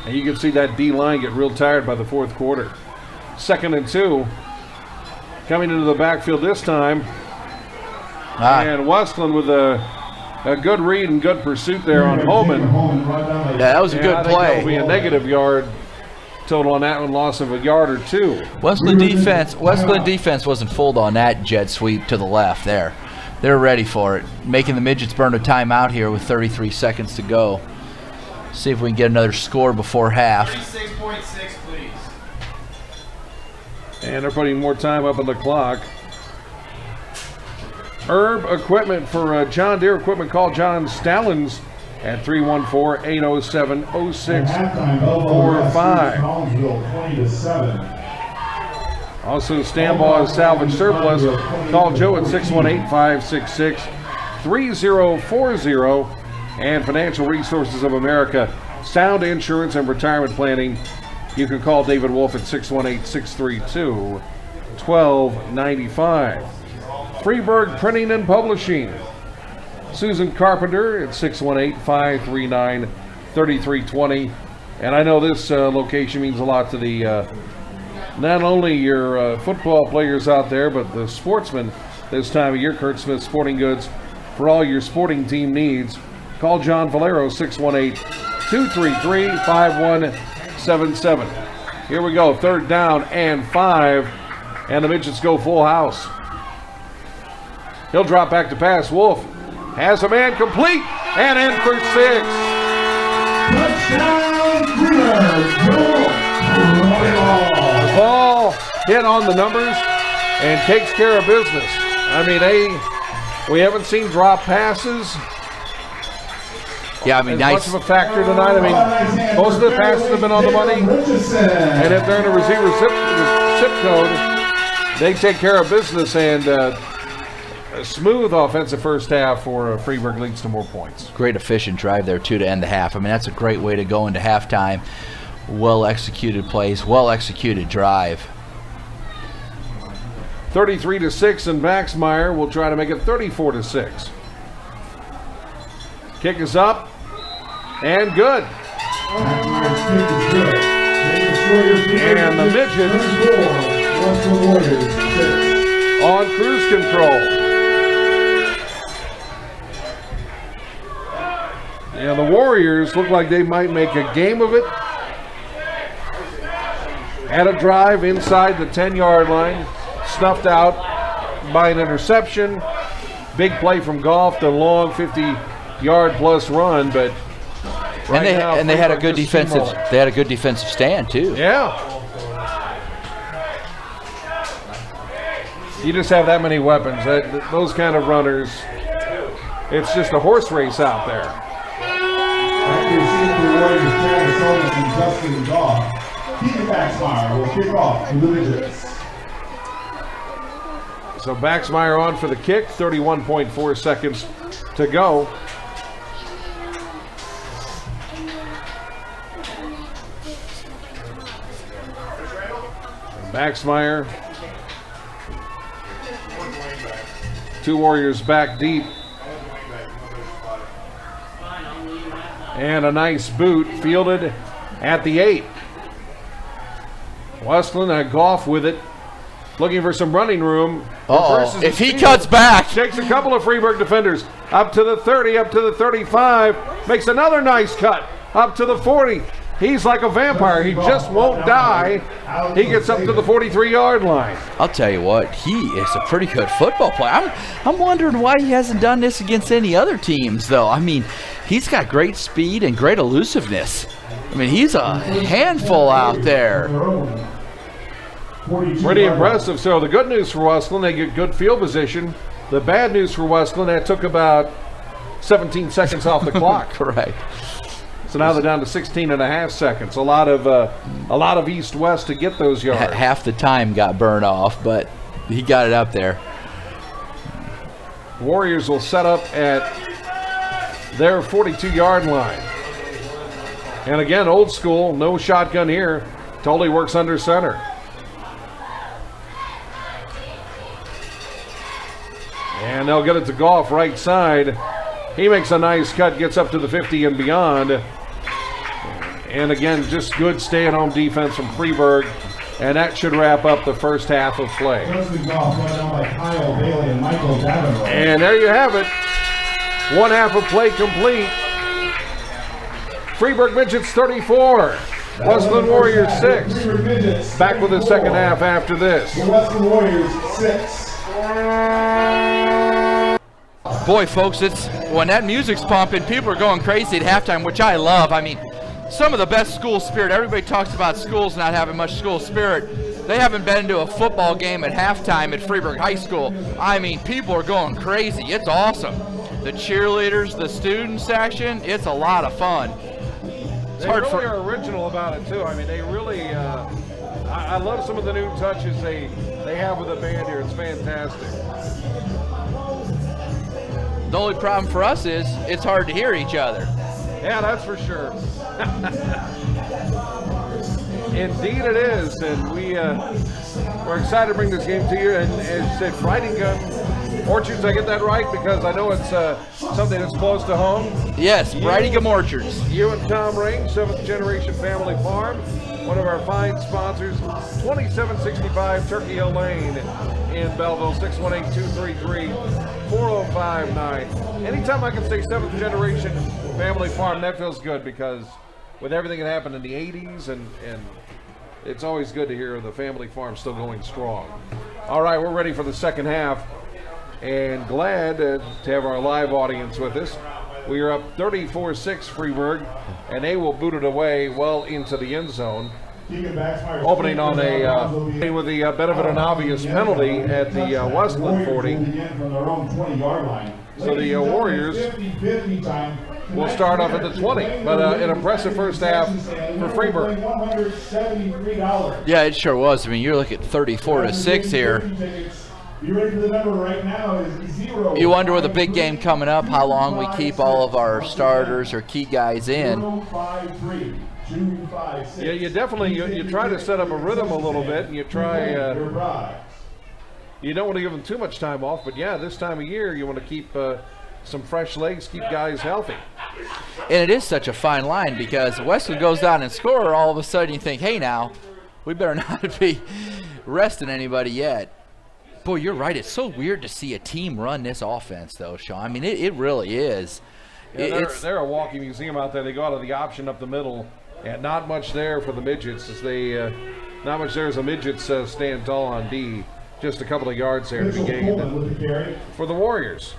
[SPEAKER 1] And you can see that D-line get real tired by the fourth quarter. Second and 2. Coming into the backfield this time. And Wesclin with a good read and good pursuit there on Holman.
[SPEAKER 3] Yeah, that was a good play.
[SPEAKER 1] That'll be a negative yard total on that one, loss of a yard or 2.
[SPEAKER 3] Wesclin defense wasn't fooled on that jet sweep to the left there. They're ready for it. Making the Midgets burn a timeout here with 33 seconds to go. See if we can get another score before half.
[SPEAKER 5] 36.6, please.
[SPEAKER 1] And they're putting more time up on the clock. Herb Equipment for John Deere Equipment. Call John Stallings at 314-807-0645. Also, Stanbaugh Salvage Surplus. Call Joe at 618-566-3040. And Financial Resources of America, Sound Insurance and Retirement Planning. You can call David Wolf at 618-632-1295. Freeburg Printing and Publishing. Susan Carpenter at 618-539-3320. And I know this location means a lot to the not only your football players out there, but the sportsmen this time of year. Kurt Smith Sporting Goods for all your sporting team needs. Call John Valero, 618-233-5177. Here we go, third down and 5, and the Midgets go full house. He'll drop back to pass. Wolf has a man complete and in for 6.
[SPEAKER 4] Touchdown,
[SPEAKER 1] The ball hit on the numbers and takes care of business. I mean, we haven't seen drop passes.
[SPEAKER 3] Yeah, I mean,
[SPEAKER 1] much of a factor tonight. I mean, most of the passes have been on the money. And if they're in a receiver zip code, they take care of business. And a smooth offensive first half for Freeburg leads to more points.
[SPEAKER 3] Great efficient drive there, too, to end the half. I mean, that's a great way to go into halftime. Well-executed plays, well-executed drive.
[SPEAKER 1] 33-6, and Baxmeyer will try to make it 34-6. Kick is up. And good. And the Midgets on cruise control. And the Warriors look like they might make a game of it. Had a drive inside the 10-yard line, snuffed out by an interception. Big play from Goff, the long 50-yard plus run, but
[SPEAKER 3] they had a good defensive. They had a good defensive stand too.
[SPEAKER 1] Yeah. You just have that many weapons. Those kind of runners. It's just a horse race out there.
[SPEAKER 4] After receiving the Warriors, Travis Owens and Justin Goff, Keegan Baxmeyer will kick off for the Midgets.
[SPEAKER 1] So Baxmeyer on for the kick. 31.4 seconds to go. Baxmeyer. 2 Warriors back deep. And a nice boot fielded at the 8. Wesclin, a Goff with it. looking for some running room.
[SPEAKER 3] Uh-oh. If he cuts back.
[SPEAKER 1] Takes a couple of Freeburg defenders up to the 30, up to the 35, makes another nice cut up to the 40. He's like a vampire. He just won't die. He gets up to the 43-yard line.
[SPEAKER 3] I'll tell you what, he is a pretty good football player. I'm wondering why he hasn't done this against any other teams, though. I mean, he's got great speed and great elusiveness. I mean, he's a handful out there.
[SPEAKER 1] Pretty impressive. So the good news for Wesclin, they get good field position. The bad news for Wesclin, that took about 17 seconds off the clock.
[SPEAKER 3] Correct.
[SPEAKER 1] So now they're down to 16 and a half seconds. A lot of east-west to get those yards.
[SPEAKER 3] Half the time got burned off, but he got it up there.
[SPEAKER 1] Warriors will set up at their 42-yard line. And again, old school, no shotgun here. Totally works under center. And they'll get it to Goff right side. He makes a nice cut, gets up to the 50 and beyond. And again, just good stay-at-home defense from Freeburg. And that should wrap up the first half of play. And there you have it. One half of play complete. Freeburg Midgets 34. Wesclin Warriors 6. Back with the second half after this.
[SPEAKER 4] Wesclin Warriors 6.
[SPEAKER 3] Boy, folks, it's when that music's pumping, people are going crazy at halftime, which I love. I mean, some of the best school spirit. Everybody talks about schools not having much school spirit. They haven't been to a football game at halftime at Freeburg High School. I mean, people are going crazy. It's awesome. The cheerleaders, the student section, it's a lot of fun.
[SPEAKER 1] They really are original about it, too. I mean, they really, I love some of the new touches they have with the band here. It's fantastic.
[SPEAKER 3] The only problem for us is it's hard to hear each other.
[SPEAKER 1] Yeah, that's for sure. Indeed it is, and we're excited to bring this game to you. And as you said, Bridingham Orchards, I get that right because I know it's something that's close to home.
[SPEAKER 3] Yes, Bridingham Orchards.
[SPEAKER 1] You and Tom Range, 7th Generation Family Farm, one of our fine sponsors, 2765 Turkey Hill Lane in Belleville, 618-233-4059. Anytime I can say 7th Generation Family Farm, that feels good because with everything that happened in the 80s and it's always good to hear the family farm still going strong. All right, we're ready for the second half and glad to have our live audience with us. We are up 34-6 Freeburg, and they will boot it away well into the end zone. Opening on with the benefit of an obvious penalty at the Wesclin 40. So the Warriors will start off at the 20, but an impressive first half for Freeburg.
[SPEAKER 3] Yeah, it sure was. I mean, you're looking at 34-6 here. You wonder with a big game coming up, how long we keep all of our starters or key guys in.
[SPEAKER 1] Yeah, you definitely you try to set up a rhythm a little bit, and you try. You don't want to give them too much time off, but yeah, this time of year you want to keep some fresh legs, keep guys healthy.
[SPEAKER 3] And it is such a fine line because Wesclin goes down and score, all of a sudden you think, hey now, we better not be resting anybody yet. Boy, you're right. It's so weird to see a team run this offense, though, Sean. I mean, it really is.
[SPEAKER 1] Yeah, they're a walking museum out there. They go out of the option up the middle, and not much there for the Midgets as they, not much there as the Midgets stand tall on D. Just a couple of yards there to be gained for the Warriors.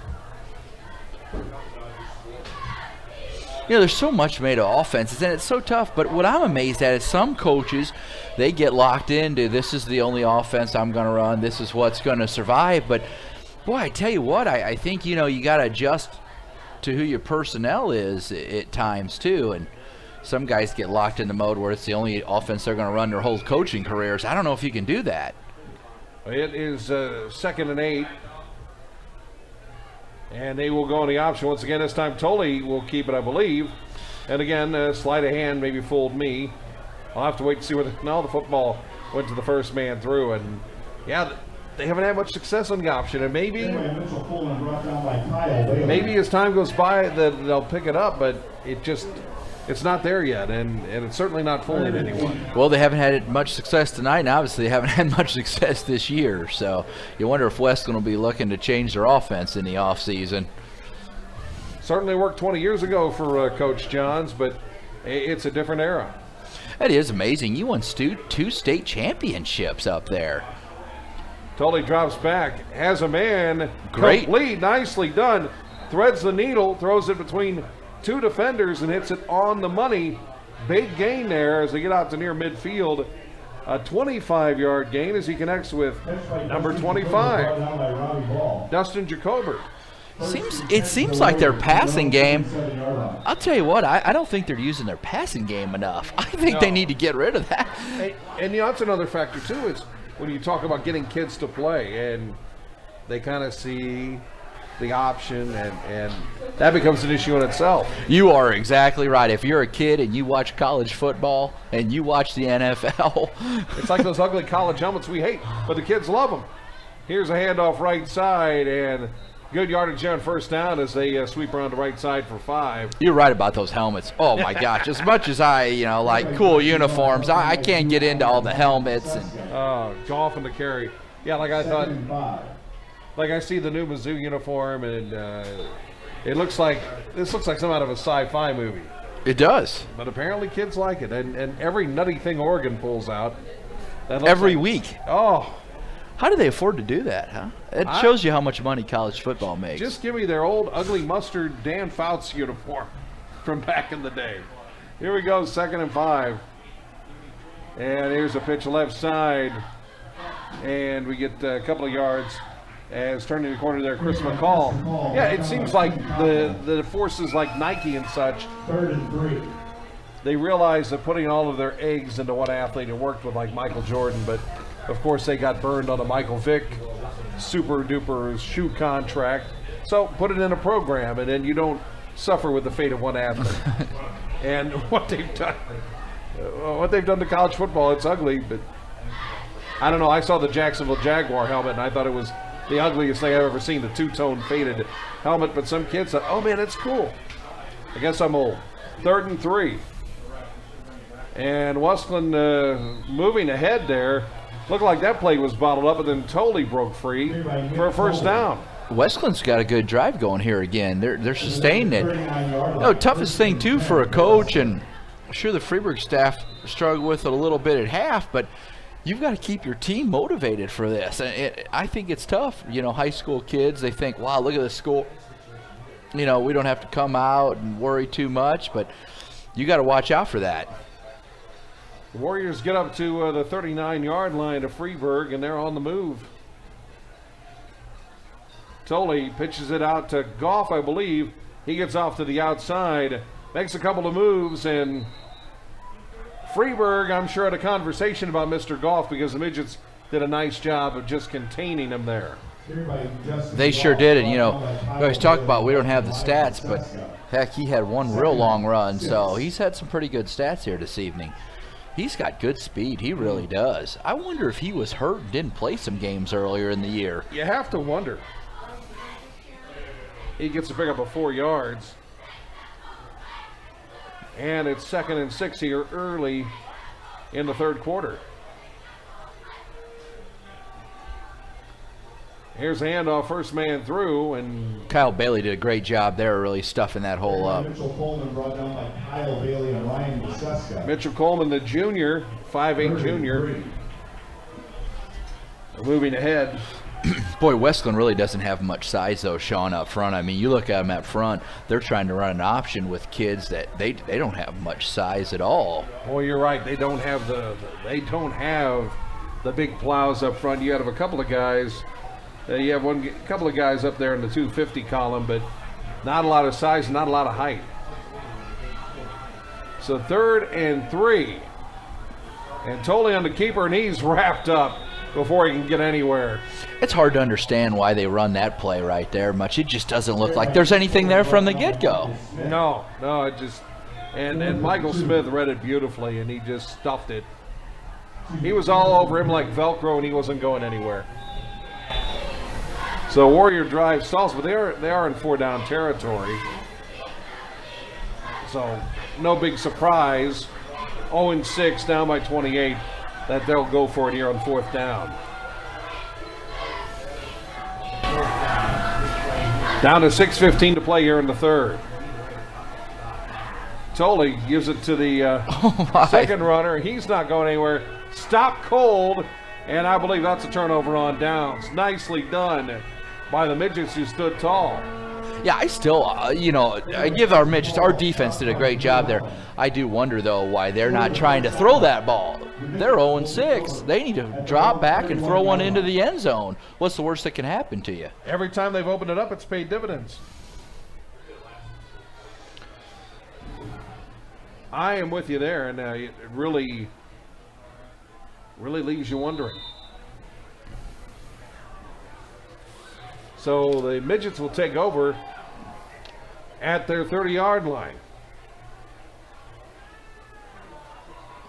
[SPEAKER 3] You know, there's so much made of offenses, and it's so tough. But what I'm amazed at is some coaches, they get locked into this is the only offense I'm going to run. This is what's going to survive. But, boy, I tell you what, I think, you know, you got to adjust to who your personnel is at times, too. And some guys get locked in the mode where it's the only offense they're going to run their whole coaching careers. I don't know if you can do that.
[SPEAKER 1] It is 2nd and 8. And they will go on the option once again. This time Tully will keep it, I believe. And again, sleight of hand maybe fooled me. I'll have to wait to see where the football went to the first man through. And yeah, they haven't had much success on the option. And maybe as time goes by, they'll pick it up. But it just it's not there yet, and it's certainly not fooling anyone.
[SPEAKER 3] Well, they haven't had much success tonight, and obviously they haven't had much success this year. So you wonder if Wesclin will be looking to change their offense in the offseason.
[SPEAKER 1] Certainly worked 20 years ago for Coach Johns, but it's a different era.
[SPEAKER 3] That is amazing. You won two state championships up there.
[SPEAKER 1] Totally drops back, has a man
[SPEAKER 3] Great.
[SPEAKER 1] complete, nicely done. Threads the needle, throws it between two defenders and hits it on the money. Big gain there as they get out to near midfield. A 25-yard gain as he connects with number 25, Dustin Jacobert.
[SPEAKER 3] It seems like their passing game, I'll tell you what, I don't think they're using their passing game enough. I think they need to get rid of that.
[SPEAKER 1] And you know, that's another factor, too, is when you talk about getting kids to play, and they kind of see the option, and that becomes an issue in itself.
[SPEAKER 3] You are exactly right. If you're a kid and you watch college football and you watch the NFL.
[SPEAKER 1] It's like those ugly college helmets we hate, but the kids love them. Here's a handoff right side, and good yardage on first down as they sweep around the right side for 5.
[SPEAKER 3] You're right about those helmets. Oh, my gosh. As much as I, like cool uniforms, I can't get into all the helmets. And
[SPEAKER 1] Golf and the carry. Yeah, like I thought. Like I see the new Mizzou uniform, and this looks like some out of a sci-fi movie.
[SPEAKER 3] It does.
[SPEAKER 1] But apparently kids like it, and every nutty thing Oregon pulls out.
[SPEAKER 3] Every week.
[SPEAKER 1] Oh.
[SPEAKER 3] How do they afford to do that, huh? It shows you how much money college football makes.
[SPEAKER 1] Just give me their old ugly mustard Dan Fouts uniform from back in the day. Here we go, 2nd and 5. And here's a pitch left side. And we get a couple of yards as turning the corner there, Chris McCall. Yeah, it seems like the forces like Nike and such,
[SPEAKER 4] 3rd and 3.
[SPEAKER 1] they realize that putting all of their eggs into one athlete, it worked with like Michael Jordan, but of course they got burned on a Michael Vick super duper shoe contract. So put it in a program, and then you don't suffer with the fate of one athlete. And what they've done to college football, it's ugly, but I don't know. I saw the Jacksonville Jaguar helmet, and I thought it was the ugliest thing I've ever seen, the two-tone faded helmet. But some kids said, oh, man, it's cool. I guess I'm old. 3rd and 3. And Wesclin moving ahead there. Looked like that play was bottled up, and then totally broke free for a first down.
[SPEAKER 3] Wesclin's got a good drive going here again. They're sustaining it. Toughest thing, too, for a coach, and I'm sure the Freeburg staff struggled with it a little bit at half, but you've got to keep your team motivated for this. And I think it's tough. High school kids, they think, wow, look at this school. We don't have to come out and worry too much, but you got to watch out for that.
[SPEAKER 1] The Warriors get up to the 39-yard line of Freeburg, and they're on the move. Tolley pitches it out to Goff, I believe. He gets off to the outside, makes a couple of moves, and Freeburg, I'm sure, had a conversation about Mr. Goff because the Midgets did a nice job of just containing him there.
[SPEAKER 3] They sure did, and we always talk about we don't have the stats, but heck, he had one real long run, so he's had some pretty good stats here this evening. He's got good speed, he really does. I wonder if he was hurt and didn't play some games earlier in the year.
[SPEAKER 1] You have to wonder. He gets to pick up a 4 yards. And it's 2nd and 6 here early in the 3rd quarter. Here's a handoff, first man through, and
[SPEAKER 3] Kyle Bailey did a great job there, really stuffing that hole up.
[SPEAKER 4] Mitchell Coleman brought down by Kyle Bailey and Ryan Wieseska.
[SPEAKER 1] Mitchell Coleman, the junior, 5'8" junior, moving ahead.
[SPEAKER 3] Boy, Wesclin really doesn't have much size, though, Sean, up front. I mean, you look at them up front, they're trying to run an option with kids that they don't have much size at all.
[SPEAKER 1] Boy, you're right. They don't have the big plows up front. You have a couple of guys. You have a couple of guys up there in the 250 column, but not a lot of size, not a lot of height. So 3rd and 3. And Tolley on the keeper, and he's wrapped up before he can get anywhere.
[SPEAKER 3] It's hard to understand why they run that play right there much. It just doesn't look like there's anything there from the get-go.
[SPEAKER 1] No, it just – and Michael Smith read it beautifully, and he just stuffed it. He was all over him like Velcro, and he wasn't going anywhere. So Warrior drive stalls, but they are in 4-down territory. So no big surprise. 0-6, down by 28, that they'll go for it here on 4th down. Down to 6:15 to play here in the 3rd. Tolley gives it to the second runner. He's not going anywhere. Stop cold, and I believe that's a turnover on downs. Nicely done by the Midgets who stood tall.
[SPEAKER 3] Yeah, I still, I give our Midgets, our defense did a great job there. I do wonder, though, why they're not trying to throw that ball. They're 0-6. They need to drop back and throw one into the end zone. What's the worst that can happen to you?
[SPEAKER 1] Every time they've opened it up, it's paid dividends. I am with you there, and it really leaves you wondering. So the Midgets will take over at their 30-yard line.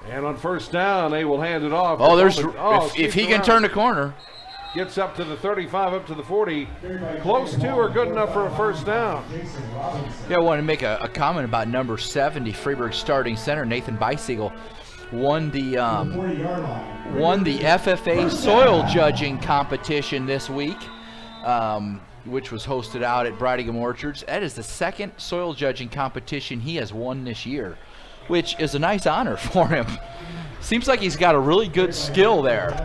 [SPEAKER 1] And on 1st down, they will hand it off.
[SPEAKER 3] If he can turn the corner.
[SPEAKER 1] Gets up to the 35, up to the 40. Close to or good enough for a 1st down.
[SPEAKER 3] Yeah, I want to make a comment about number 70, Freeburg starting center, Nathan Beisegel. Won the FFA soil judging competition this week, which was hosted out at Bridingham Orchards. That is the 2nd soil judging competition he has won this year, which is a nice honor for him. Seems like he's got a really good skill there.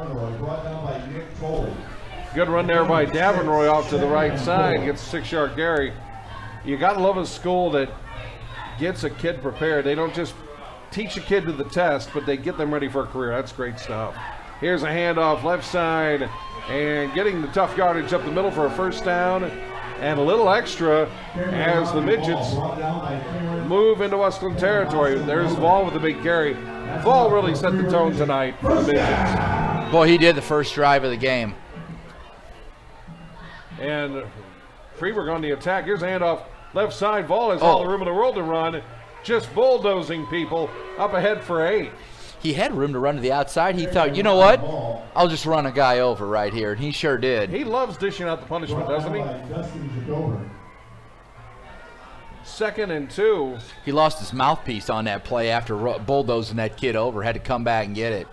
[SPEAKER 1] Good run there by Davenroy off to the right side. Gets a 6-yard carry. You got to love a school that gets a kid prepared. They don't just teach a kid to the test, but they get them ready for a career. That's great stuff. Here's a handoff left side, and getting the tough yardage up the middle for a 1st down, and a little extra as the Midgets move into Wesclin territory. There's Vol with the big carry. Vol really set the tone tonight for the Midgets.
[SPEAKER 3] Boy, he did the first drive of the game.
[SPEAKER 1] And Freeburg on the attack. Here's a handoff left side. Vol has all the room in the world to run. Just bulldozing people up ahead for 8.
[SPEAKER 3] He had room to run to the outside. He thought, you know what? I'll just run a guy over right here. And he sure did.
[SPEAKER 1] He loves dishing out the punishment, doesn't he? 2nd and 2.
[SPEAKER 3] He lost his mouthpiece on that play after bulldozing that kid over. Had to come back and get it.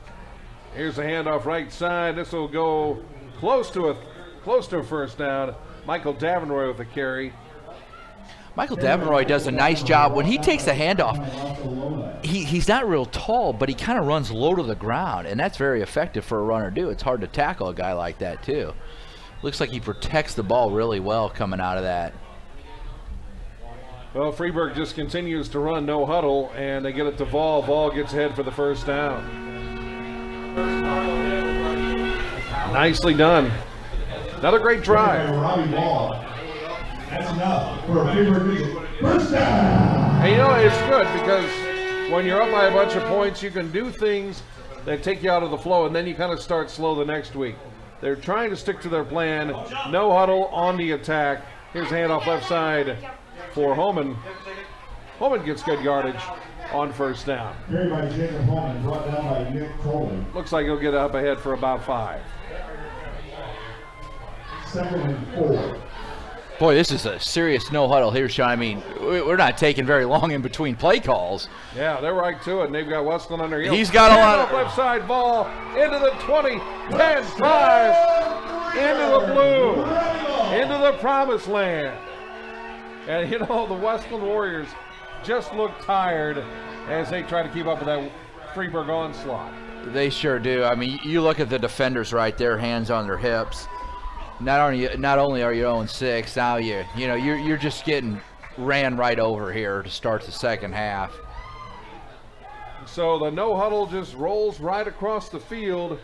[SPEAKER 1] Here's a handoff right side. This will go close to a 1st down. Michael Davenroy with a carry.
[SPEAKER 3] Michael Davenroy does a nice job. When he takes a handoff, he's not real tall, but he kind of runs low to the ground, and that's very effective for a runner to do. It's hard to tackle a guy like that, too. Looks like he protects the ball really well coming out of that.
[SPEAKER 1] Well, Freeburg just continues to run no huddle, and they get it to Vol. Vol gets ahead for the 1st down. Nicely done. Another great drive.
[SPEAKER 4] That's enough for a Freeburg Midget. 1st down.
[SPEAKER 1] And you know, it's good because when you're up by a bunch of points, you can do things that take you out of the flow, and then you kind of start slow the next week. They're trying to stick to their plan. No huddle on the attack. Here's a handoff left side for Holman. Holman gets good yardage on 1st down.
[SPEAKER 4] Carried by Jacob Holman, brought down by Nick Coley.
[SPEAKER 1] Looks like he'll get up ahead for about 5.
[SPEAKER 4] 2nd and 4.
[SPEAKER 3] Boy, this is a serious no huddle here, Sean. I mean, we're not taking very long in between play calls.
[SPEAKER 1] Yeah, they're right to it, and they've got Wesclin on their heels.
[SPEAKER 3] He's got a lot of
[SPEAKER 1] left side ball into the 20, 10, 5, into the blue, into the promised land. And you know, the Wesclin Warriors just look tired as they try to keep up with that Freeburg onslaught.
[SPEAKER 3] They sure do. I mean, you look at the defenders right there, hands on their hips. Not only are you 0-6, now you're just getting ran right over here to start the 2nd half.
[SPEAKER 1] So the no huddle just rolls right across the field,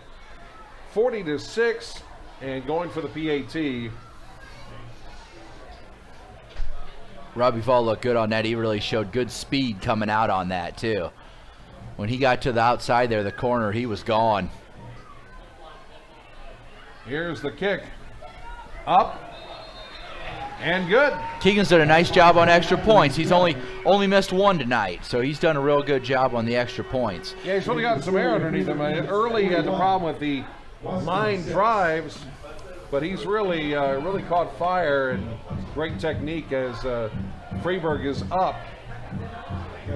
[SPEAKER 1] 40-6, and going for the PAT.
[SPEAKER 3] Robbie Vol looked good on that. He really showed good speed coming out on that too. When he got to the outside there, the corner, he was gone.
[SPEAKER 1] Here's the kick. Up and good.
[SPEAKER 3] Keegan's done a nice job on extra points. He's only missed 1 tonight, so he's done a real good job on the extra points.
[SPEAKER 1] Yeah, he's really got some air underneath him. Early he had the problem with the line drives, but he's really caught fire, and great technique as Freeburg is up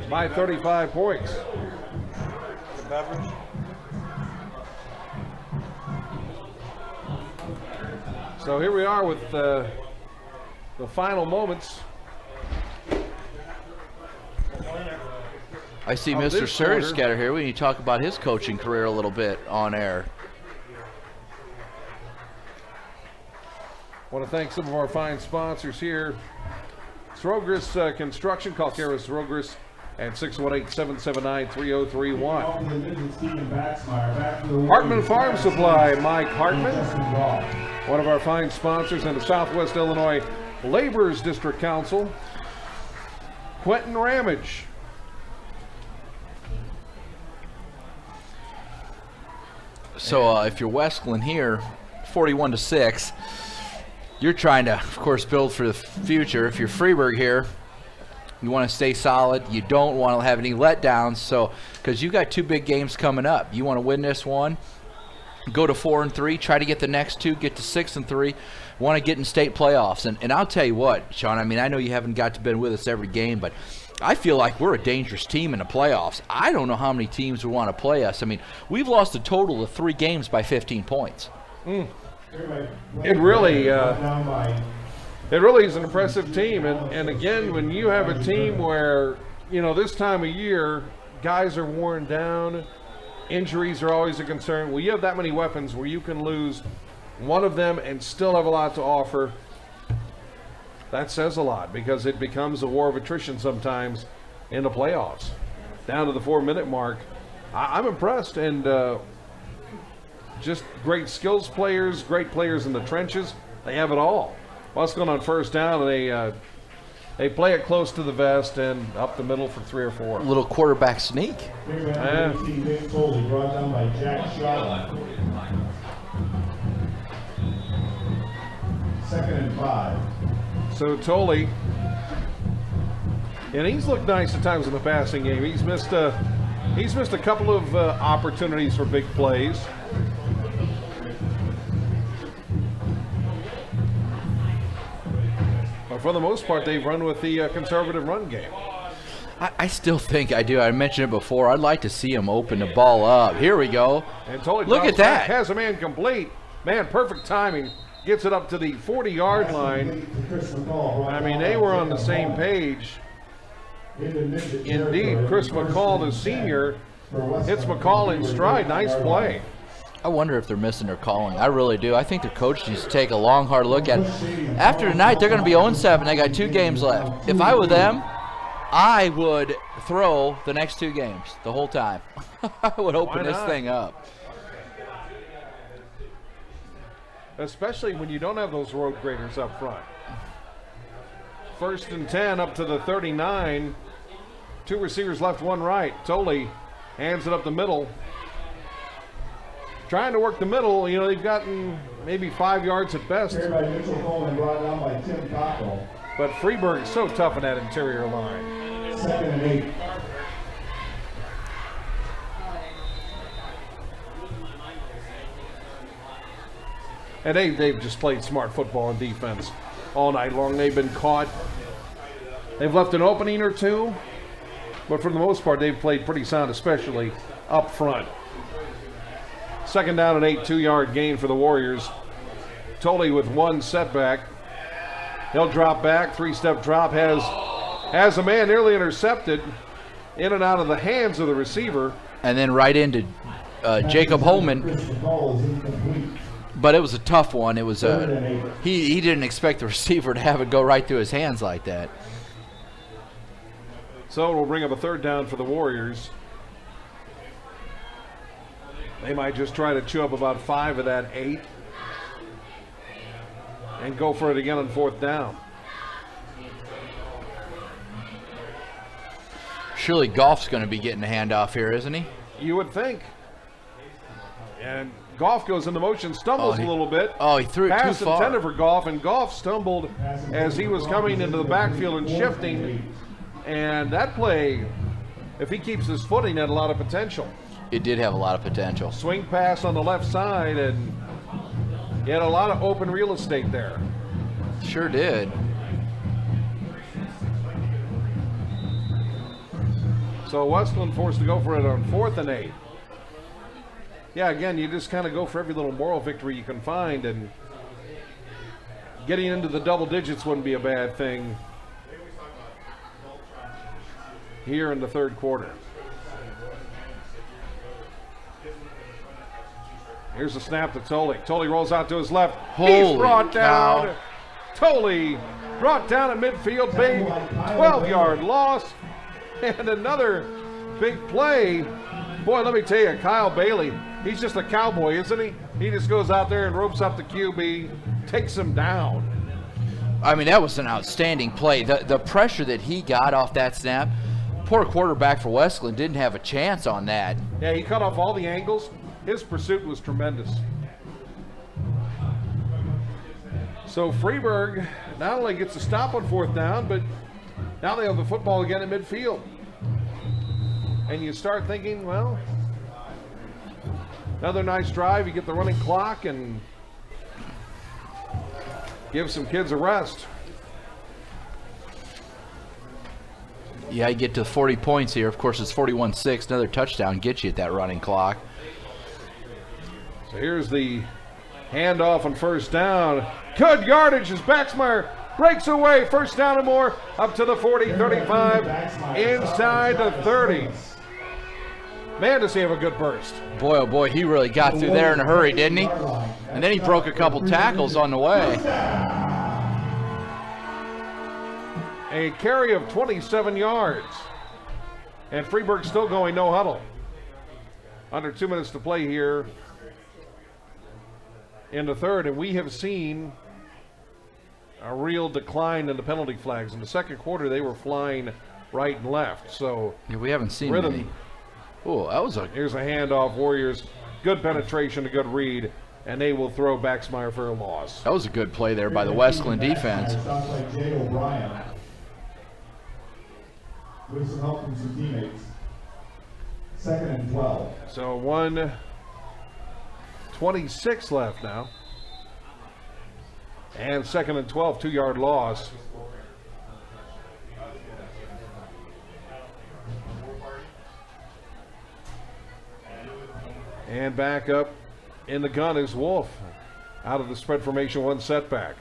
[SPEAKER 1] by 35 points. So here we are with the final moments.
[SPEAKER 3] I see
[SPEAKER 1] Of
[SPEAKER 3] Mr.
[SPEAKER 1] this quarter.
[SPEAKER 3] Suryscatter here. We need to talk about his coaching career a little bit on air.
[SPEAKER 1] Want to thank some of our fine sponsors here. Srogris Construction. Call Kara Srogris at 618-779-3031. Hartman Farm Supply, Mike Hartman. One of our fine sponsors in the Southwest Illinois Laborers District Council. Quentin Ramage.
[SPEAKER 3] So if you're Wesclin here, 41-6, you're trying to, of course, build for the future. If you're Freeburg here, you want to stay solid. You don't want to have any letdowns. So, because you got 2 big games coming up, you want to win this one, go to 4-3, try to get the next 2, get to 6-3. Want to get in state playoffs. And I'll tell you what, Sean. I mean, I know you haven't got to been with us every game, but I feel like we're a dangerous team in the playoffs. I don't know how many teams would want to play us. I mean, we've lost a total of 3 games by 15 points.
[SPEAKER 1] It really is an impressive team. And again, when you have a team where, you know, this time of year, guys are worn down, injuries are always a concern. Well, you have that many weapons where you can lose one of them and still have a lot to offer. That says a lot because it becomes a war of attrition sometimes in the playoffs. Down to the 4-minute mark. I'm impressed, and just great skills players, great players in the trenches. They have it all. Wesclin on first down, and they play it close to the vest and up the middle for 3 or 4.
[SPEAKER 3] Little quarterback sneak.
[SPEAKER 1] Yeah.
[SPEAKER 4] Brought down by Jack Shaw. 2nd and 5.
[SPEAKER 1] So Tolley, and he's looked nice at times in the passing game. He's missed a couple of opportunities for big plays. But for the most part, they've run with the conservative run game.
[SPEAKER 3] I still think I do. I mentioned it before. I'd like to see him open the ball up. Here we go.
[SPEAKER 1] And Tolley
[SPEAKER 3] Look
[SPEAKER 1] drops
[SPEAKER 3] at that.
[SPEAKER 1] back, has a man complete. Man, perfect timing. Gets it up to the 40-yard line. I mean, they were on the same page. Indeed, Chris McCall, the senior, hits McCall in stride. Nice play.
[SPEAKER 3] I wonder if they're missing their calling. I really do. I think the coach needs to take a long, hard look at it. After tonight, they're going to be 0-7. They got 2 games left. If I were them, I would throw the next 2 games the whole time. I would open this thing up.
[SPEAKER 1] Especially when you don't have those road graders up front. 1st and 10 up to the 39. 2 receivers left, 1 right. Tolley hands it up the middle. Trying to work the middle. You know, they've gotten maybe 5 yards at best.
[SPEAKER 4] Carried by Mitchell Coleman, brought down by Tim Cockle.
[SPEAKER 1] But Freeburg is so tough in that interior line.
[SPEAKER 4] 2nd and 8.
[SPEAKER 1] And they've just played smart football and defense all night long. They've been caught. They've left an opening or 2. But for the most part, they've played pretty sound, especially up front. 2nd down and 8, 2-yard gain for the Warriors. Tolley with 1 setback. He'll drop back, 3-step drop, has a man nearly intercepted, in and out of the hands of the receiver.
[SPEAKER 3] And then right into Jacob Holman. But it was a tough one. It was he didn't expect the receiver to have it go right through his hands like that.
[SPEAKER 1] So it will bring up a 3rd down for the Warriors. They might just try to chew up about 5 of that 8 and go for it again on 4th down.
[SPEAKER 3] Surely Goff's going to be getting a handoff here, isn't he?
[SPEAKER 1] You would think. And Goff goes into motion, stumbles a little bit.
[SPEAKER 3] Oh, he threw it too
[SPEAKER 1] Pass
[SPEAKER 3] far.
[SPEAKER 1] intended for Goff, and Goff stumbled as he was coming into the backfield and shifting. And that play, if he keeps his footing, had a lot of potential.
[SPEAKER 3] It did have a lot of potential.
[SPEAKER 1] Swing pass on the left side, and he had a lot of open real estate there.
[SPEAKER 3] Sure did.
[SPEAKER 1] So Wesclin forced to go for it on 4th and 8. Yeah, again, you just kind of go for every little moral victory you can find, and getting into the double digits wouldn't be a bad thing here in the third quarter. Here's a snap to Tolley. Tolley rolls out to his left. He's brought down. Tolley brought down at midfield. Big 12-yard loss. And another big play. Boy, let me tell you, Kyle Bailey, he's just a cowboy, isn't he? He just goes out there and ropes up the QB, takes him down.
[SPEAKER 3] I mean, that was an outstanding play. The pressure that he got off that snap, poor quarterback for Wesclin didn't have a chance on that.
[SPEAKER 1] Yeah, he cut off all the angles. His pursuit was tremendous. So Freeburg not only gets a stop on 4th down, but now they have the football again at midfield. And you start thinking, well, another nice drive. You get the running clock and give some kids a rest.
[SPEAKER 3] Yeah, you get to 40 points here. Of course, it's 41-6. Another touchdown gets you at that running clock.
[SPEAKER 1] So here's the handoff on 1st down. Good yardage as Baxmeyer breaks away. 1st down and more up to the 40, 35, inside the 30. Man, does he have a good burst.
[SPEAKER 3] Boy, oh boy, he really got through there in a hurry, didn't he? And then he broke a couple tackles on the way.
[SPEAKER 1] A carry of 27 yards. And Freeburg still going no huddle. Under 2 minutes to play here in the third, and we have seen a real decline in the penalty flags. In the second quarter, they were flying right and left. So
[SPEAKER 3] yeah, we haven't seen
[SPEAKER 1] rhythm.
[SPEAKER 3] any. Oh, that was a...
[SPEAKER 1] Here's a handoff. Warriors, good penetration, a good read, and they will throw Baxmeyer for a loss.
[SPEAKER 3] That was a good play there by the Wesclin defense.
[SPEAKER 4] Sounds like Jay O'Brien with some help from some teammates. 2nd and 12.
[SPEAKER 1] So 1:26 left now. And 2nd and 12, 2-yard loss. And back up in the gun is Wolf. Out of the spread formation, 1 setback.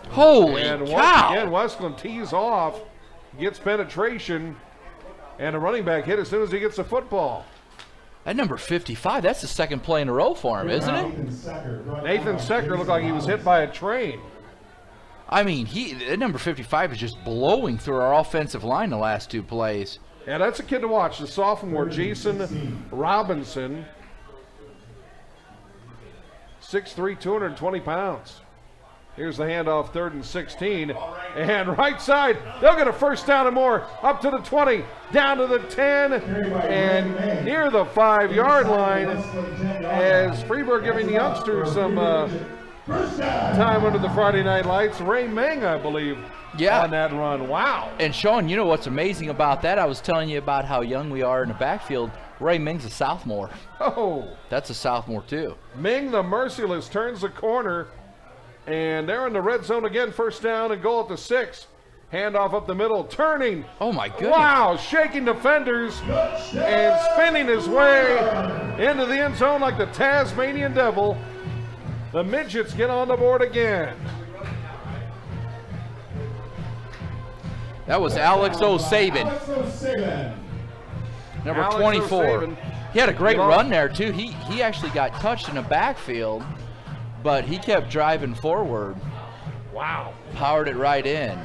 [SPEAKER 3] Holy
[SPEAKER 1] And
[SPEAKER 3] cow!
[SPEAKER 1] once again, Wesclin tees off, gets penetration, and a running back hit as soon as he gets the football.
[SPEAKER 3] That number 55, that's the second play in a row for him, isn't it?
[SPEAKER 1] Nathan Secker looked like he was hit by a train.
[SPEAKER 3] I mean, that number 55 is just blowing through our offensive line the last 2 plays.
[SPEAKER 1] Yeah, that's a kid to watch. The sophomore, Jason Robinson. 6'3", 220 pounds. Here's the handoff, 3rd and 16. And right side, they'll get a 1st down and more. Up to the 20, down to the 10, and near the 5-yard line as Freeburg giving the youngsters some time under the Friday night lights. Ray Meng, I believe, on that run. Wow.
[SPEAKER 3] And Sean, you know what's amazing about that? I was telling you about how young we are in the backfield. Ray Ming's a sophomore.
[SPEAKER 1] Oh.
[SPEAKER 3] That's a sophomore too.
[SPEAKER 1] Ming, the merciless, turns the corner. And they're in the red zone again. 1st down and goal at the 6. Handoff up the middle. Turning.
[SPEAKER 3] Oh, my goodness.
[SPEAKER 1] Wow. Shaking defenders and spinning his way into the end zone like the Tasmanian devil. The Midgets get on the board again.
[SPEAKER 3] That was Alex O'Sabin. Number
[SPEAKER 1] Alex
[SPEAKER 3] 24.
[SPEAKER 1] O'Sabin.
[SPEAKER 3] He had a great run there, too. He actually got touched in the backfield, but he kept driving forward.
[SPEAKER 1] Wow.
[SPEAKER 3] Powered it right in.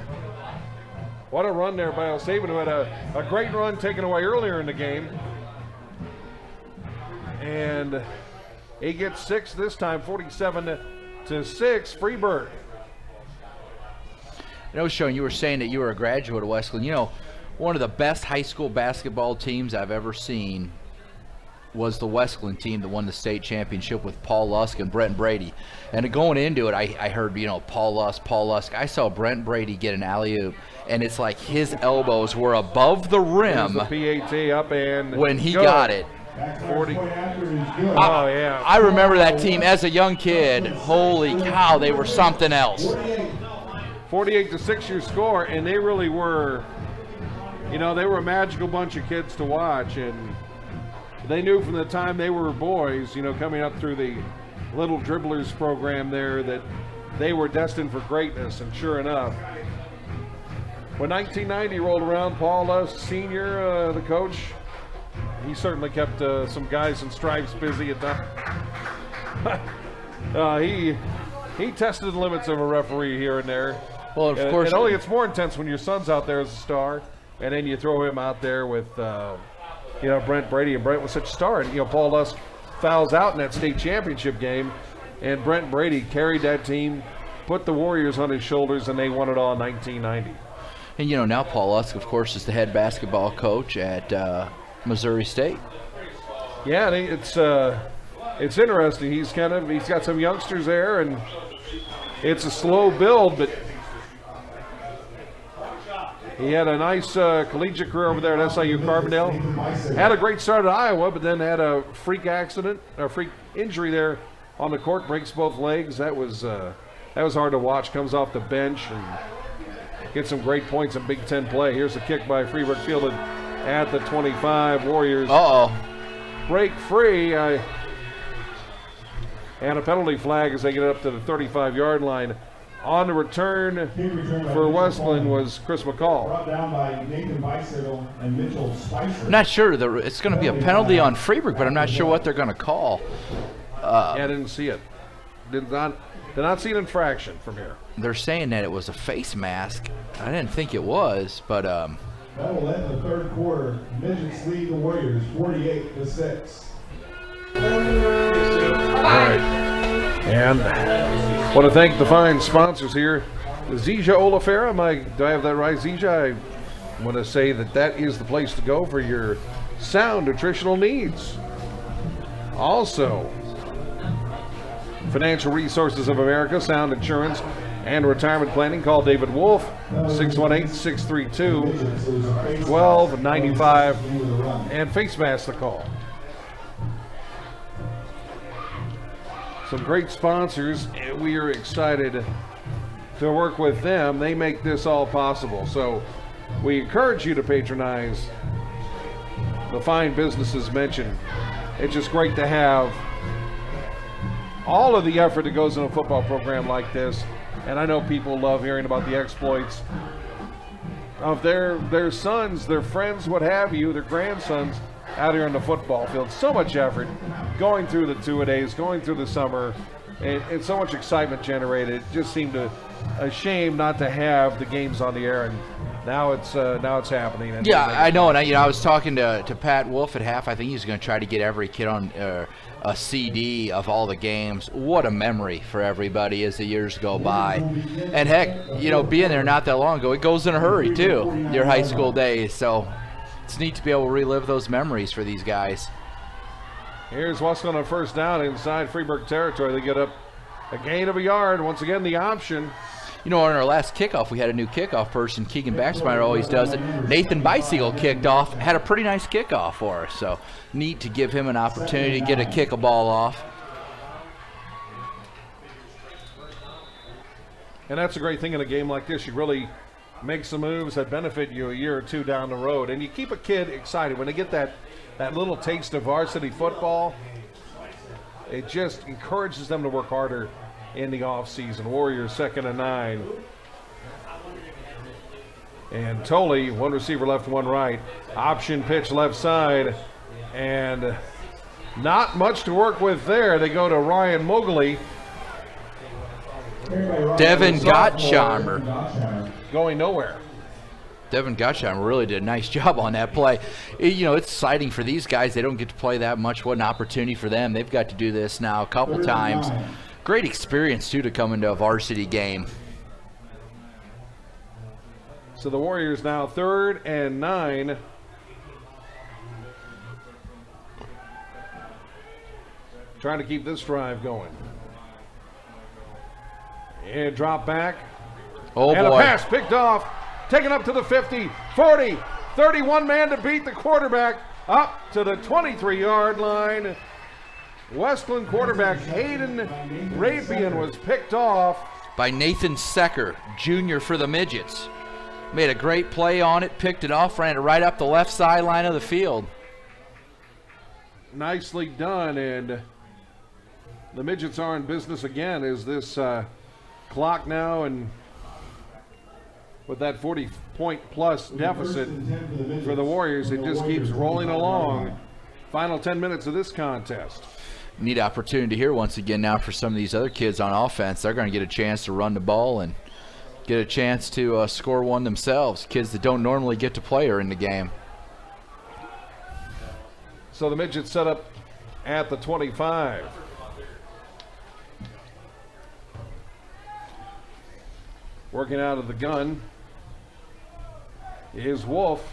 [SPEAKER 1] What a run there by O'Sabin, who had a great run taken away earlier in the game. And he gets 6 this time, 47-6, Freeburg.
[SPEAKER 3] I know, Sean, you were saying that you were a graduate of Wesclin. You know, one of the best high school basketball teams I've ever seen was the Wesclin team that won the state championship with Paul Lusk and Brent Brady. And going into it, I heard, Paul Lusk. I saw Brent Brady get an alley-oop, and it's like his elbows were above the rim
[SPEAKER 1] the PAT up and
[SPEAKER 3] when he got it.
[SPEAKER 1] 40. Oh, yeah.
[SPEAKER 3] I remember that team as a young kid. Holy cow, they were something else.
[SPEAKER 1] 48-6 your score, and they really were You know, they were a magical bunch of kids to watch, and they knew from the time they were boys, you know, coming up through the Little Dribblers program there, that they were destined for greatness, and sure enough, when 1990 rolled around, Paul Lusk Sr., the coach, he certainly kept some guys in stripes busy at that. He tested the limits of a referee here and there.
[SPEAKER 3] Well, of course.
[SPEAKER 1] It only gets more intense when your son's out there as a star, and then you throw him out there with, Brent Brady, and Brent was such a star. And, Paul Lusk fouls out in that state championship game, and Brent Brady carried that team, put the Warriors on his shoulders, and they won it all in 1990.
[SPEAKER 3] And, now Paul Lusk, of course, is the head basketball coach at Missouri State.
[SPEAKER 1] Yeah, it's interesting. He's got some youngsters there, and it's a slow build, but he had a nice collegiate career over there at SIU Carbondale. Had a great start at Iowa, but then had a freak injury there on the court, breaks both legs. That was hard to watch. Comes off the bench and gets some great points in Big Ten play. Here's a kick by Freeburg, fielded at the 25. Warriors break free. And a penalty flag as they get up to the 35-yard line. On the return for Wesclin was Chris McCall.
[SPEAKER 4] Brought down by Nathan Bicycle and Mitchell Spicer.
[SPEAKER 3] I'm not sure. It's going to be a penalty on Freeburg, but I'm not sure what they're going to call.
[SPEAKER 1] I didn't see it. Did not see an infraction from here.
[SPEAKER 3] They're saying that it was a face mask. I didn't think it was, but
[SPEAKER 4] that will end the third quarter. Midgets lead the Warriors 48-6.
[SPEAKER 1] All right. And I want to thank the fine sponsors here. Zija Olafera, do I have that right, Zija? I want to say that is the place to go for your sound nutritional needs. Also, Financial Resources of America, Sound Insurance and Retirement Planning. Call David Wolf, 618-632-1295, and Face Mask the call. Some great sponsors, and we are excited to work with them. They make this all possible. So we encourage you to patronize the fine businesses mentioned. It's just great to have all of the effort that goes in a football program like this. And I know people love hearing about the exploits of their sons, their friends, what have you, their grandsons out here on the football field. So much effort going through the two-a-days, going through the summer, and so much excitement generated. It just seemed a shame not to have the games on the air, and now it's happening. And
[SPEAKER 3] yeah, I know. And I was talking to Pat Wolf at half. I think he's going to try to get every kid on a CD of all the games. What a memory for everybody as the years go by. And heck, being there not that long ago, it goes in a hurry too, your high school days. So it's neat to be able to relive those memories for these guys.
[SPEAKER 1] Here's Wesclin on first down inside Freeburg territory. They get up a gain of a yard. Once again, the option.
[SPEAKER 3] On our last kickoff, we had a new kickoff person. Keegan Baxmeyer always does it. Nathan Bicycle kicked off, had a pretty nice kickoff for us. So neat to give him an opportunity to get a ball off.
[SPEAKER 1] And that's a great thing in a game like this. You really make some moves that benefit you a year or two down the road. And you keep a kid excited. When they get that little taste of varsity football, it just encourages them to work harder in the offseason. Warriors 2nd and 9. And Tolley, one receiver left, one right. Option pitch left side. And not much to work with there. They go to Ryan Mogley.
[SPEAKER 3] Devin Gottschalmer.
[SPEAKER 1] Going nowhere.
[SPEAKER 3] Devin Gottschalmer really did a nice job on that play. It's exciting for these guys. They don't get to play that much. What an opportunity for them. They've got to do this now a couple times. Great experience, too, to come into a varsity game.
[SPEAKER 1] So the Warriors now 3rd and 9. Trying to keep this drive going. And drop back.
[SPEAKER 3] Oh,
[SPEAKER 1] and
[SPEAKER 3] boy.
[SPEAKER 1] A pass picked off. Taken up to the 50, 40, 31 man to beat the quarterback up to the 23-yard line. Wesclin quarterback Hayden Rapian was picked off
[SPEAKER 3] by Nathan Secker, Jr. for the Midgets. Made a great play on it, picked it off, ran it right up the left sideline of the field.
[SPEAKER 1] Nicely done, and the Midgets are in business again as this clock now, and with that 40-point-plus deficit for the Warriors, it just keeps rolling along. Final 10 minutes of this contest.
[SPEAKER 3] Neat opportunity here once again now for some of these other kids on offense. They're going to get a chance to run the ball and get a chance to score one themselves. Kids that don't normally get to play are in the game.
[SPEAKER 1] So the Midgets set up at the 25. Working out of the gun is Wolf.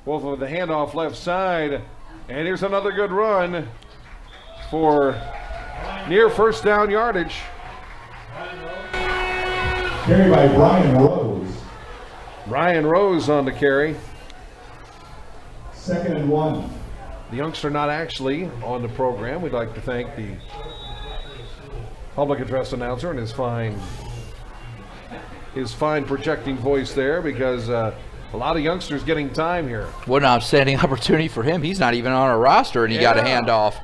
[SPEAKER 1] Wolf with the handoff left side. And here's another good run for near first down yardage.
[SPEAKER 4] Carried by Brian Rose.
[SPEAKER 1] Ryan Rose on the carry.
[SPEAKER 4] 2nd and 1.
[SPEAKER 1] The youngster not actually on the program. We'd like to thank the public address announcer and his fine projecting voice there, because a lot of youngsters getting time here.
[SPEAKER 3] What an outstanding opportunity for him. He's not even on a roster, and he got a handoff.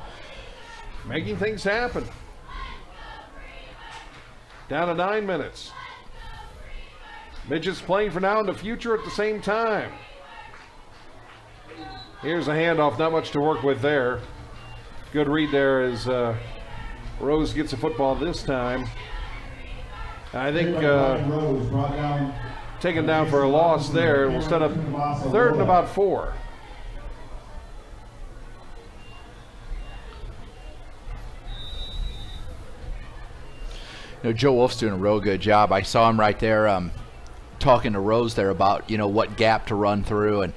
[SPEAKER 1] Making things happen. Down to 9 minutes. Midgets playing for now and the future at the same time. Here's a handoff, not much to work with there. Good read there as Rose gets a football this time. I think taken down for a loss there. We'll set up 3rd and about 4.
[SPEAKER 3] You know, Joe Wolf's doing a real good job. I saw him right there talking to Rose there about, what gap to run through, and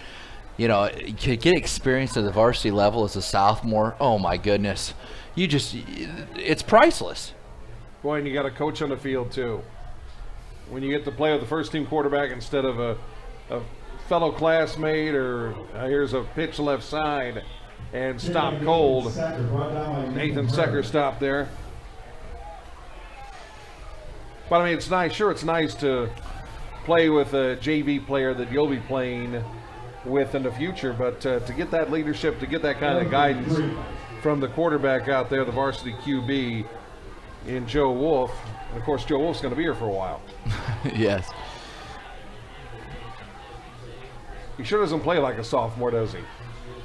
[SPEAKER 3] to get experience at the varsity level as a sophomore. Oh my goodness, it's priceless.
[SPEAKER 1] Boy, and you got a coach on the field too. When you get to play with the first team quarterback instead of a fellow classmate, or here's a pitch left side and stop cold. Nathan Secker stopped there. But I mean, it's nice. Sure, it's nice to play with a JV player that you'll be playing with in the future, but to get that leadership, to get that kind of guidance from the quarterback out there, the varsity QB in Joe Wolf. And of course, Joe Wolf's going to be here for a while.
[SPEAKER 3] Yes.
[SPEAKER 1] He sure doesn't play like a sophomore, does he?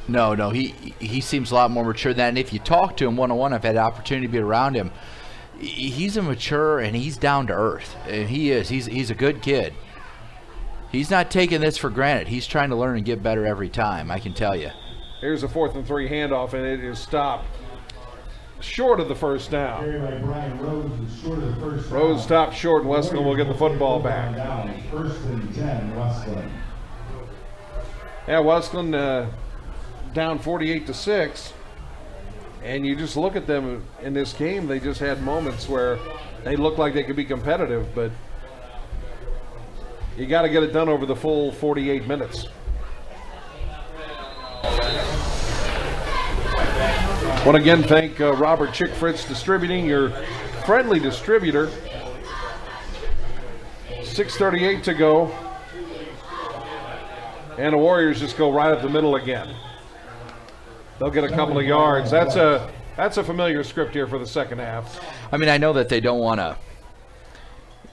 [SPEAKER 3] No, he seems a lot more mature than that. And if you talk to him one-on-one, I've had the opportunity to be around him. He's a mature and he's down to earth, and he is. He's a good kid. He's not taking this for granted. He's trying to learn and get better every time, I can tell you.
[SPEAKER 1] Here's a 4th and 3 handoff, and it is stopped short of the first down. Rose stopped short, and Wesclin will get the football back.
[SPEAKER 4] 1st and 10, Wesclin.
[SPEAKER 1] Yeah, Wesclin down 48-6. And you just look at them in this game, they just had moments where they looked like they could be competitive, but you got to get it done over the full 48 minutes. Want to again thank Robert Chick Fritz Distributing, your friendly distributor. 6:38 to go. And the Warriors just go right up the middle again. They'll get a couple of yards. That's a familiar script here for the second half.
[SPEAKER 3] I mean, I know that they don't want to,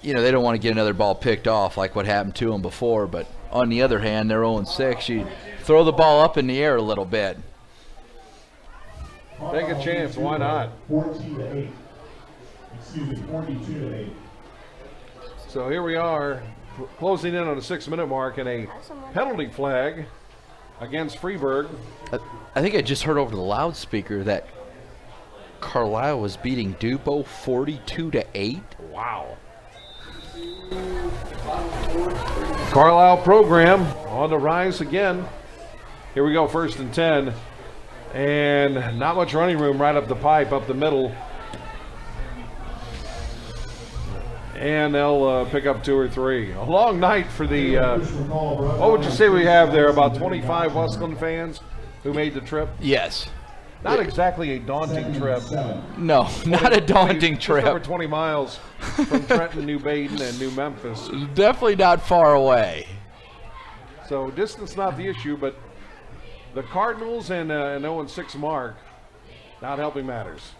[SPEAKER 3] they don't want to get another ball picked off like what happened to them before. But on the other hand, they're 0-6. You throw the ball up in the air a little bit.
[SPEAKER 1] Take a chance. Why not?
[SPEAKER 4] 14-8. Excuse me, 42-8.
[SPEAKER 1] So here we are, closing in on the 6-minute mark, and a penalty flag against Freeburg.
[SPEAKER 3] I think I just heard over the loudspeaker that Carlisle was beating Dupo 42-8.
[SPEAKER 1] Wow. Carlisle program on the rise again. Here we go, 1st and 10. And not much running room right up the pipe, up the middle. And they'll pick up 2 or 3. A long night for the, what would you say we have there, about 25 Wesclin fans who made the trip?
[SPEAKER 3] Yes.
[SPEAKER 1] Not exactly a daunting trip.
[SPEAKER 3] No, not a daunting
[SPEAKER 1] Just over
[SPEAKER 3] trip.
[SPEAKER 1] 20 miles from Trenton, New Baden, and New Memphis.
[SPEAKER 3] Definitely not far away.
[SPEAKER 1] So distance not the issue, but the Cardinals and an 0-6 mark not helping matters.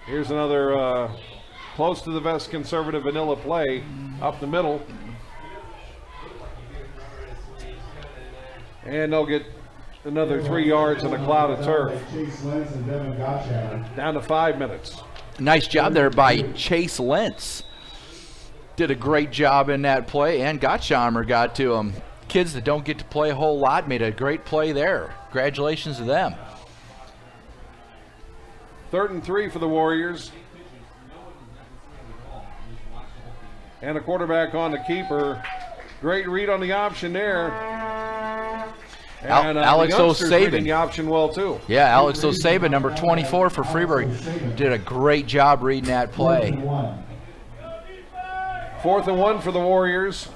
[SPEAKER 1] Here's another close to the vest conservative vanilla play up the middle. And they'll get another 3 yards in a cloud of turf. Down to 5 minutes.
[SPEAKER 3] Nice job there by Chase Lentz. Did a great job in that play, and Gottheimer got to him. Kids that don't get to play a whole lot made a great play there. Congratulations to them.
[SPEAKER 1] 3rd and 3 for the Warriors. And a quarterback on the keeper. Great read on the option there. And
[SPEAKER 3] Alex
[SPEAKER 1] the youngsters reading
[SPEAKER 3] O'Saban.
[SPEAKER 1] the option well too.
[SPEAKER 3] Yeah, Alex O'Saban, number 24 for Freeburg, did a great job reading that play.
[SPEAKER 1] 4th and 1 for the Warriors.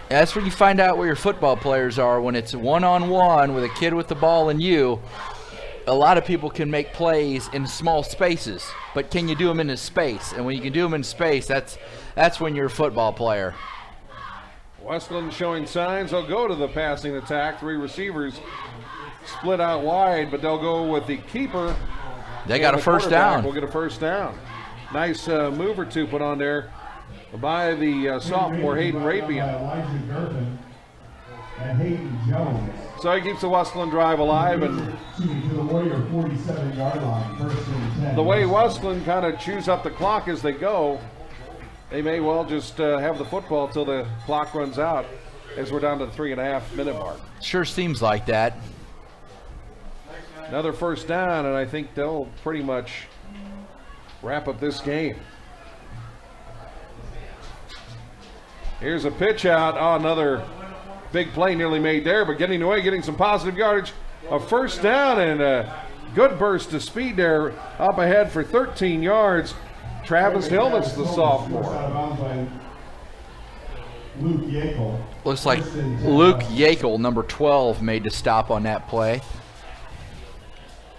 [SPEAKER 3] That's where you find out where your football players are. When it's one-on-one with a kid with the ball and you, a lot of people can make plays in small spaces, but can you do them in a space? And when you can do them in space, that's when you're a football player.
[SPEAKER 1] Wesclin showing signs. They'll go to the passing attack. 3 receivers split out wide, but they'll go with the keeper.
[SPEAKER 3] They got a first down.
[SPEAKER 1] We'll get a first down. Nice move or two put on there by the sophomore Hayden Rapian.
[SPEAKER 4] And Hayden Jones.
[SPEAKER 1] So he keeps the Wesclin drive alive, and
[SPEAKER 4] To the Warrior 47-yard line, 1st and 10.
[SPEAKER 1] the way Wesclin kind of chews up the clock as they go, they may well just have the football till the clock runs out, as we're down to the 3.5-minute mark.
[SPEAKER 3] Sure seems like that.
[SPEAKER 1] Another first down, and I think they'll pretty much wrap up this game. Here's a pitch out. Oh, another big play nearly made there, but getting away, getting some positive yardage. A first down and a good burst of speed there up ahead for 13 yards. Travis Hillman's the sophomore.
[SPEAKER 4] Luke Yakel.
[SPEAKER 3] Looks like Luke Yakel, number 12, made the stop on that play.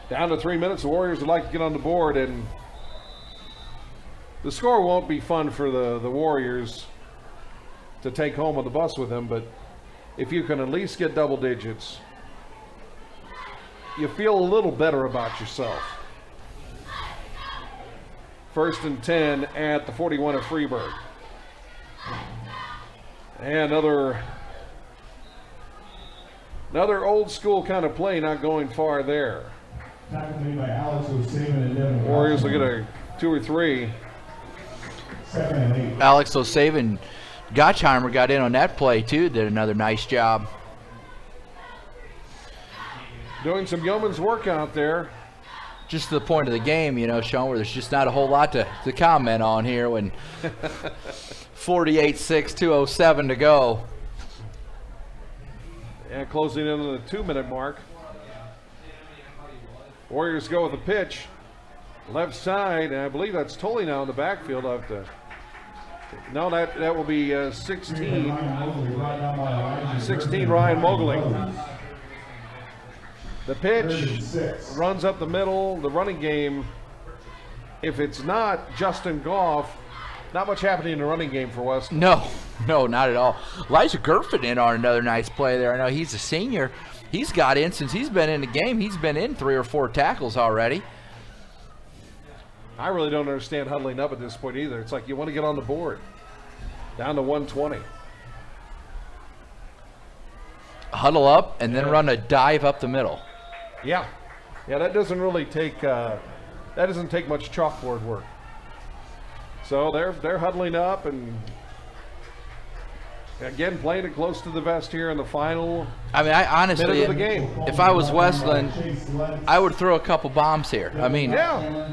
[SPEAKER 1] Down to 3 minutes. The Warriors would like to get on the board, and the score won't be fun for the Warriors to take home on the bus with them, but if you can at least get double digits, you feel a little better about yourself. 1st and 10 at the 41 of Freeburg. And another old school kind of play, not going far there.
[SPEAKER 4] Tackle made by Alex O'Saban and Devin
[SPEAKER 1] Warriors will get a 2 or 3.
[SPEAKER 4] 2nd and 8.
[SPEAKER 3] Alex O'Saban, Gottheimer got in on that play too, did another nice job.
[SPEAKER 1] Doing some yeoman's work out there.
[SPEAKER 3] Just to the point of the game, you know, Sean, where there's just not a whole lot to comment on here when 48-6, 2:07 to go.
[SPEAKER 1] And closing in on the 2-minute mark. Warriors go with a pitch. Left side, and I believe that's Tully now in the backfield. I'll have to. No, that will be 16 Ryan Mogley. The pitch runs up the middle. The running game, if it's not Justin Goff, not much happening in the running game for West.
[SPEAKER 3] No, not at all. Elijah Gerfin in on another nice play there. I know he's a senior. He's got in since he's been in the game. He's been in 3 or 4 tackles already.
[SPEAKER 1] I really don't understand huddling up at this point either. It's like you want to get on the board. Down to 120.
[SPEAKER 3] Huddle up and then run a dive up the middle.
[SPEAKER 1] Yeah, that doesn't really take that doesn't take much chalkboard work. So they're huddling up and again playing it close to the vest here in the final.
[SPEAKER 3] I mean, I honestly,
[SPEAKER 1] minute of the game.
[SPEAKER 3] If I was Wesclin, I would throw a couple bombs here. I mean,
[SPEAKER 1] Yeah,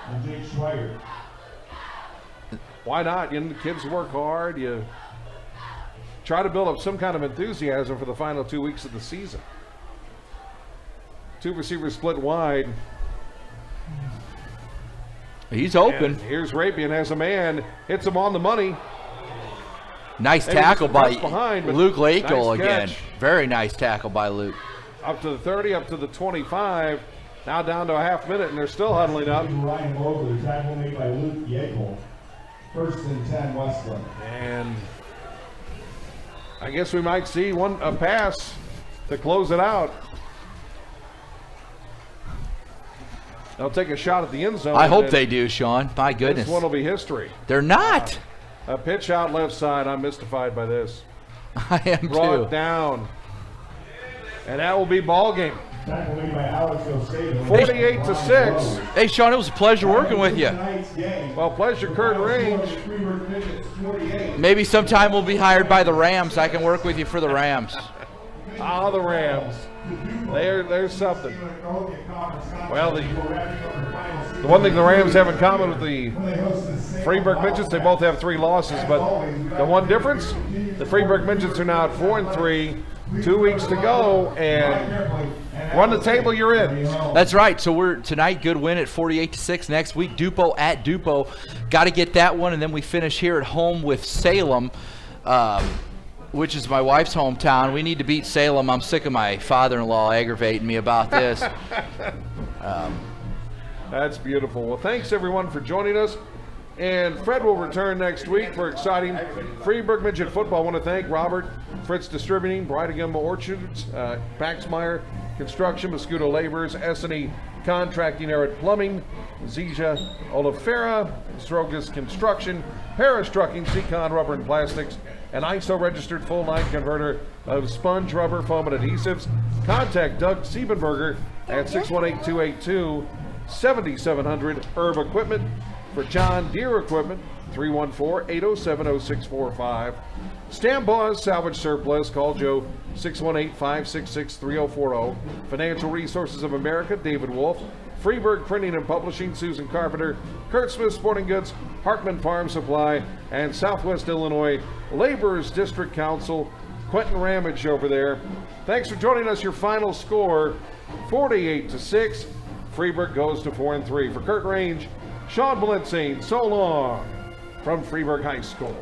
[SPEAKER 4] And Jake Schweiger.
[SPEAKER 1] why not? You know, the kids work hard. You try to build up some kind of enthusiasm for the final 2 weeks of the season. 2 receivers split wide.
[SPEAKER 3] he's open.
[SPEAKER 1] And here's Rapian has a man, hits him on the money.
[SPEAKER 3] Nice
[SPEAKER 1] Maybe
[SPEAKER 3] tackle
[SPEAKER 1] just
[SPEAKER 3] by
[SPEAKER 1] pressed behind, but
[SPEAKER 3] Luke Lakel
[SPEAKER 1] nice
[SPEAKER 3] again.
[SPEAKER 1] catch.
[SPEAKER 3] Very nice tackle by Luke.
[SPEAKER 1] up to the 30, up to the 25. Now down to a half minute, and they're still huddling up.
[SPEAKER 4] Ryan Mosley, tackle made by Luke Yeagle. 1st and 10, Wesclin.
[SPEAKER 1] And I guess we might see a pass to close it out. They'll take a shot at the end zone.
[SPEAKER 3] I hope they do, Sean. My
[SPEAKER 1] This
[SPEAKER 3] goodness.
[SPEAKER 1] one will be history.
[SPEAKER 3] They're not.
[SPEAKER 1] A pitch out left side. I'm mystified by this.
[SPEAKER 3] I am
[SPEAKER 1] Brought
[SPEAKER 3] too.
[SPEAKER 1] down. And that will be ball game.
[SPEAKER 4] Tackle made by Alex O'Stable.
[SPEAKER 1] 48-6.
[SPEAKER 3] Hey, Sean, it was a pleasure working with you.
[SPEAKER 4] Tonight's game.
[SPEAKER 1] Well, pleasure, Kurt Range.
[SPEAKER 4] Freeburg Midgets, 48.
[SPEAKER 3] Maybe sometime we'll be hired by the Rams. I can work with you for the Rams.
[SPEAKER 1] Ah, the Rams. There's something. Well, the one thing the Rams have in common with the Freeburg Midgets, they both have 3 losses, but the one difference, the Freeburg Midgets are now at 4-3, 2 weeks to go, and run the table, you're in.
[SPEAKER 3] That's right. So we're tonight, good win at 48-6. Next week, Dupo at Dupo. Got to get that one, and then we finish here at home with Salem, which is my wife's hometown. We need to beat Salem. I'm sick of my father-in-law aggravating me about this.
[SPEAKER 1] That's beautiful. Well, thanks everyone for joining us. And Fred will return next week for exciting Freeburg Midget football. I want to thank Robert, Fritz Distributing, Bridingham Orchards, Baxmeyer Construction, Mosquito Laborers, S&E Contracting, Eric Plumbing, Zija Olifera, Strogas Construction, Paris Trucking, Seacon Rubber and Plastics, an ISO registered full line converter of sponge rubber foam and adhesives. Contact Doug Siebenberger at 618-282-7700. Herb Equipment. For John Deere Equipment, 314-807-0645. Stan Boss Salvage Surplus. Call Joe 618-566-3040. Financial Resources of America, David Wolf. Freeburg Printing and Publishing, Susan Carpenter. Kurt Smith Sporting Goods, Hartman Farm Supply, and Southwest Illinois Laborers District Council, Quentin Ramage over there. Thanks for joining us. Your final score, 48-6. Freeburg goes to 4-3. For Kurt Range, Sean Balinsine, so long from Freeburg High School.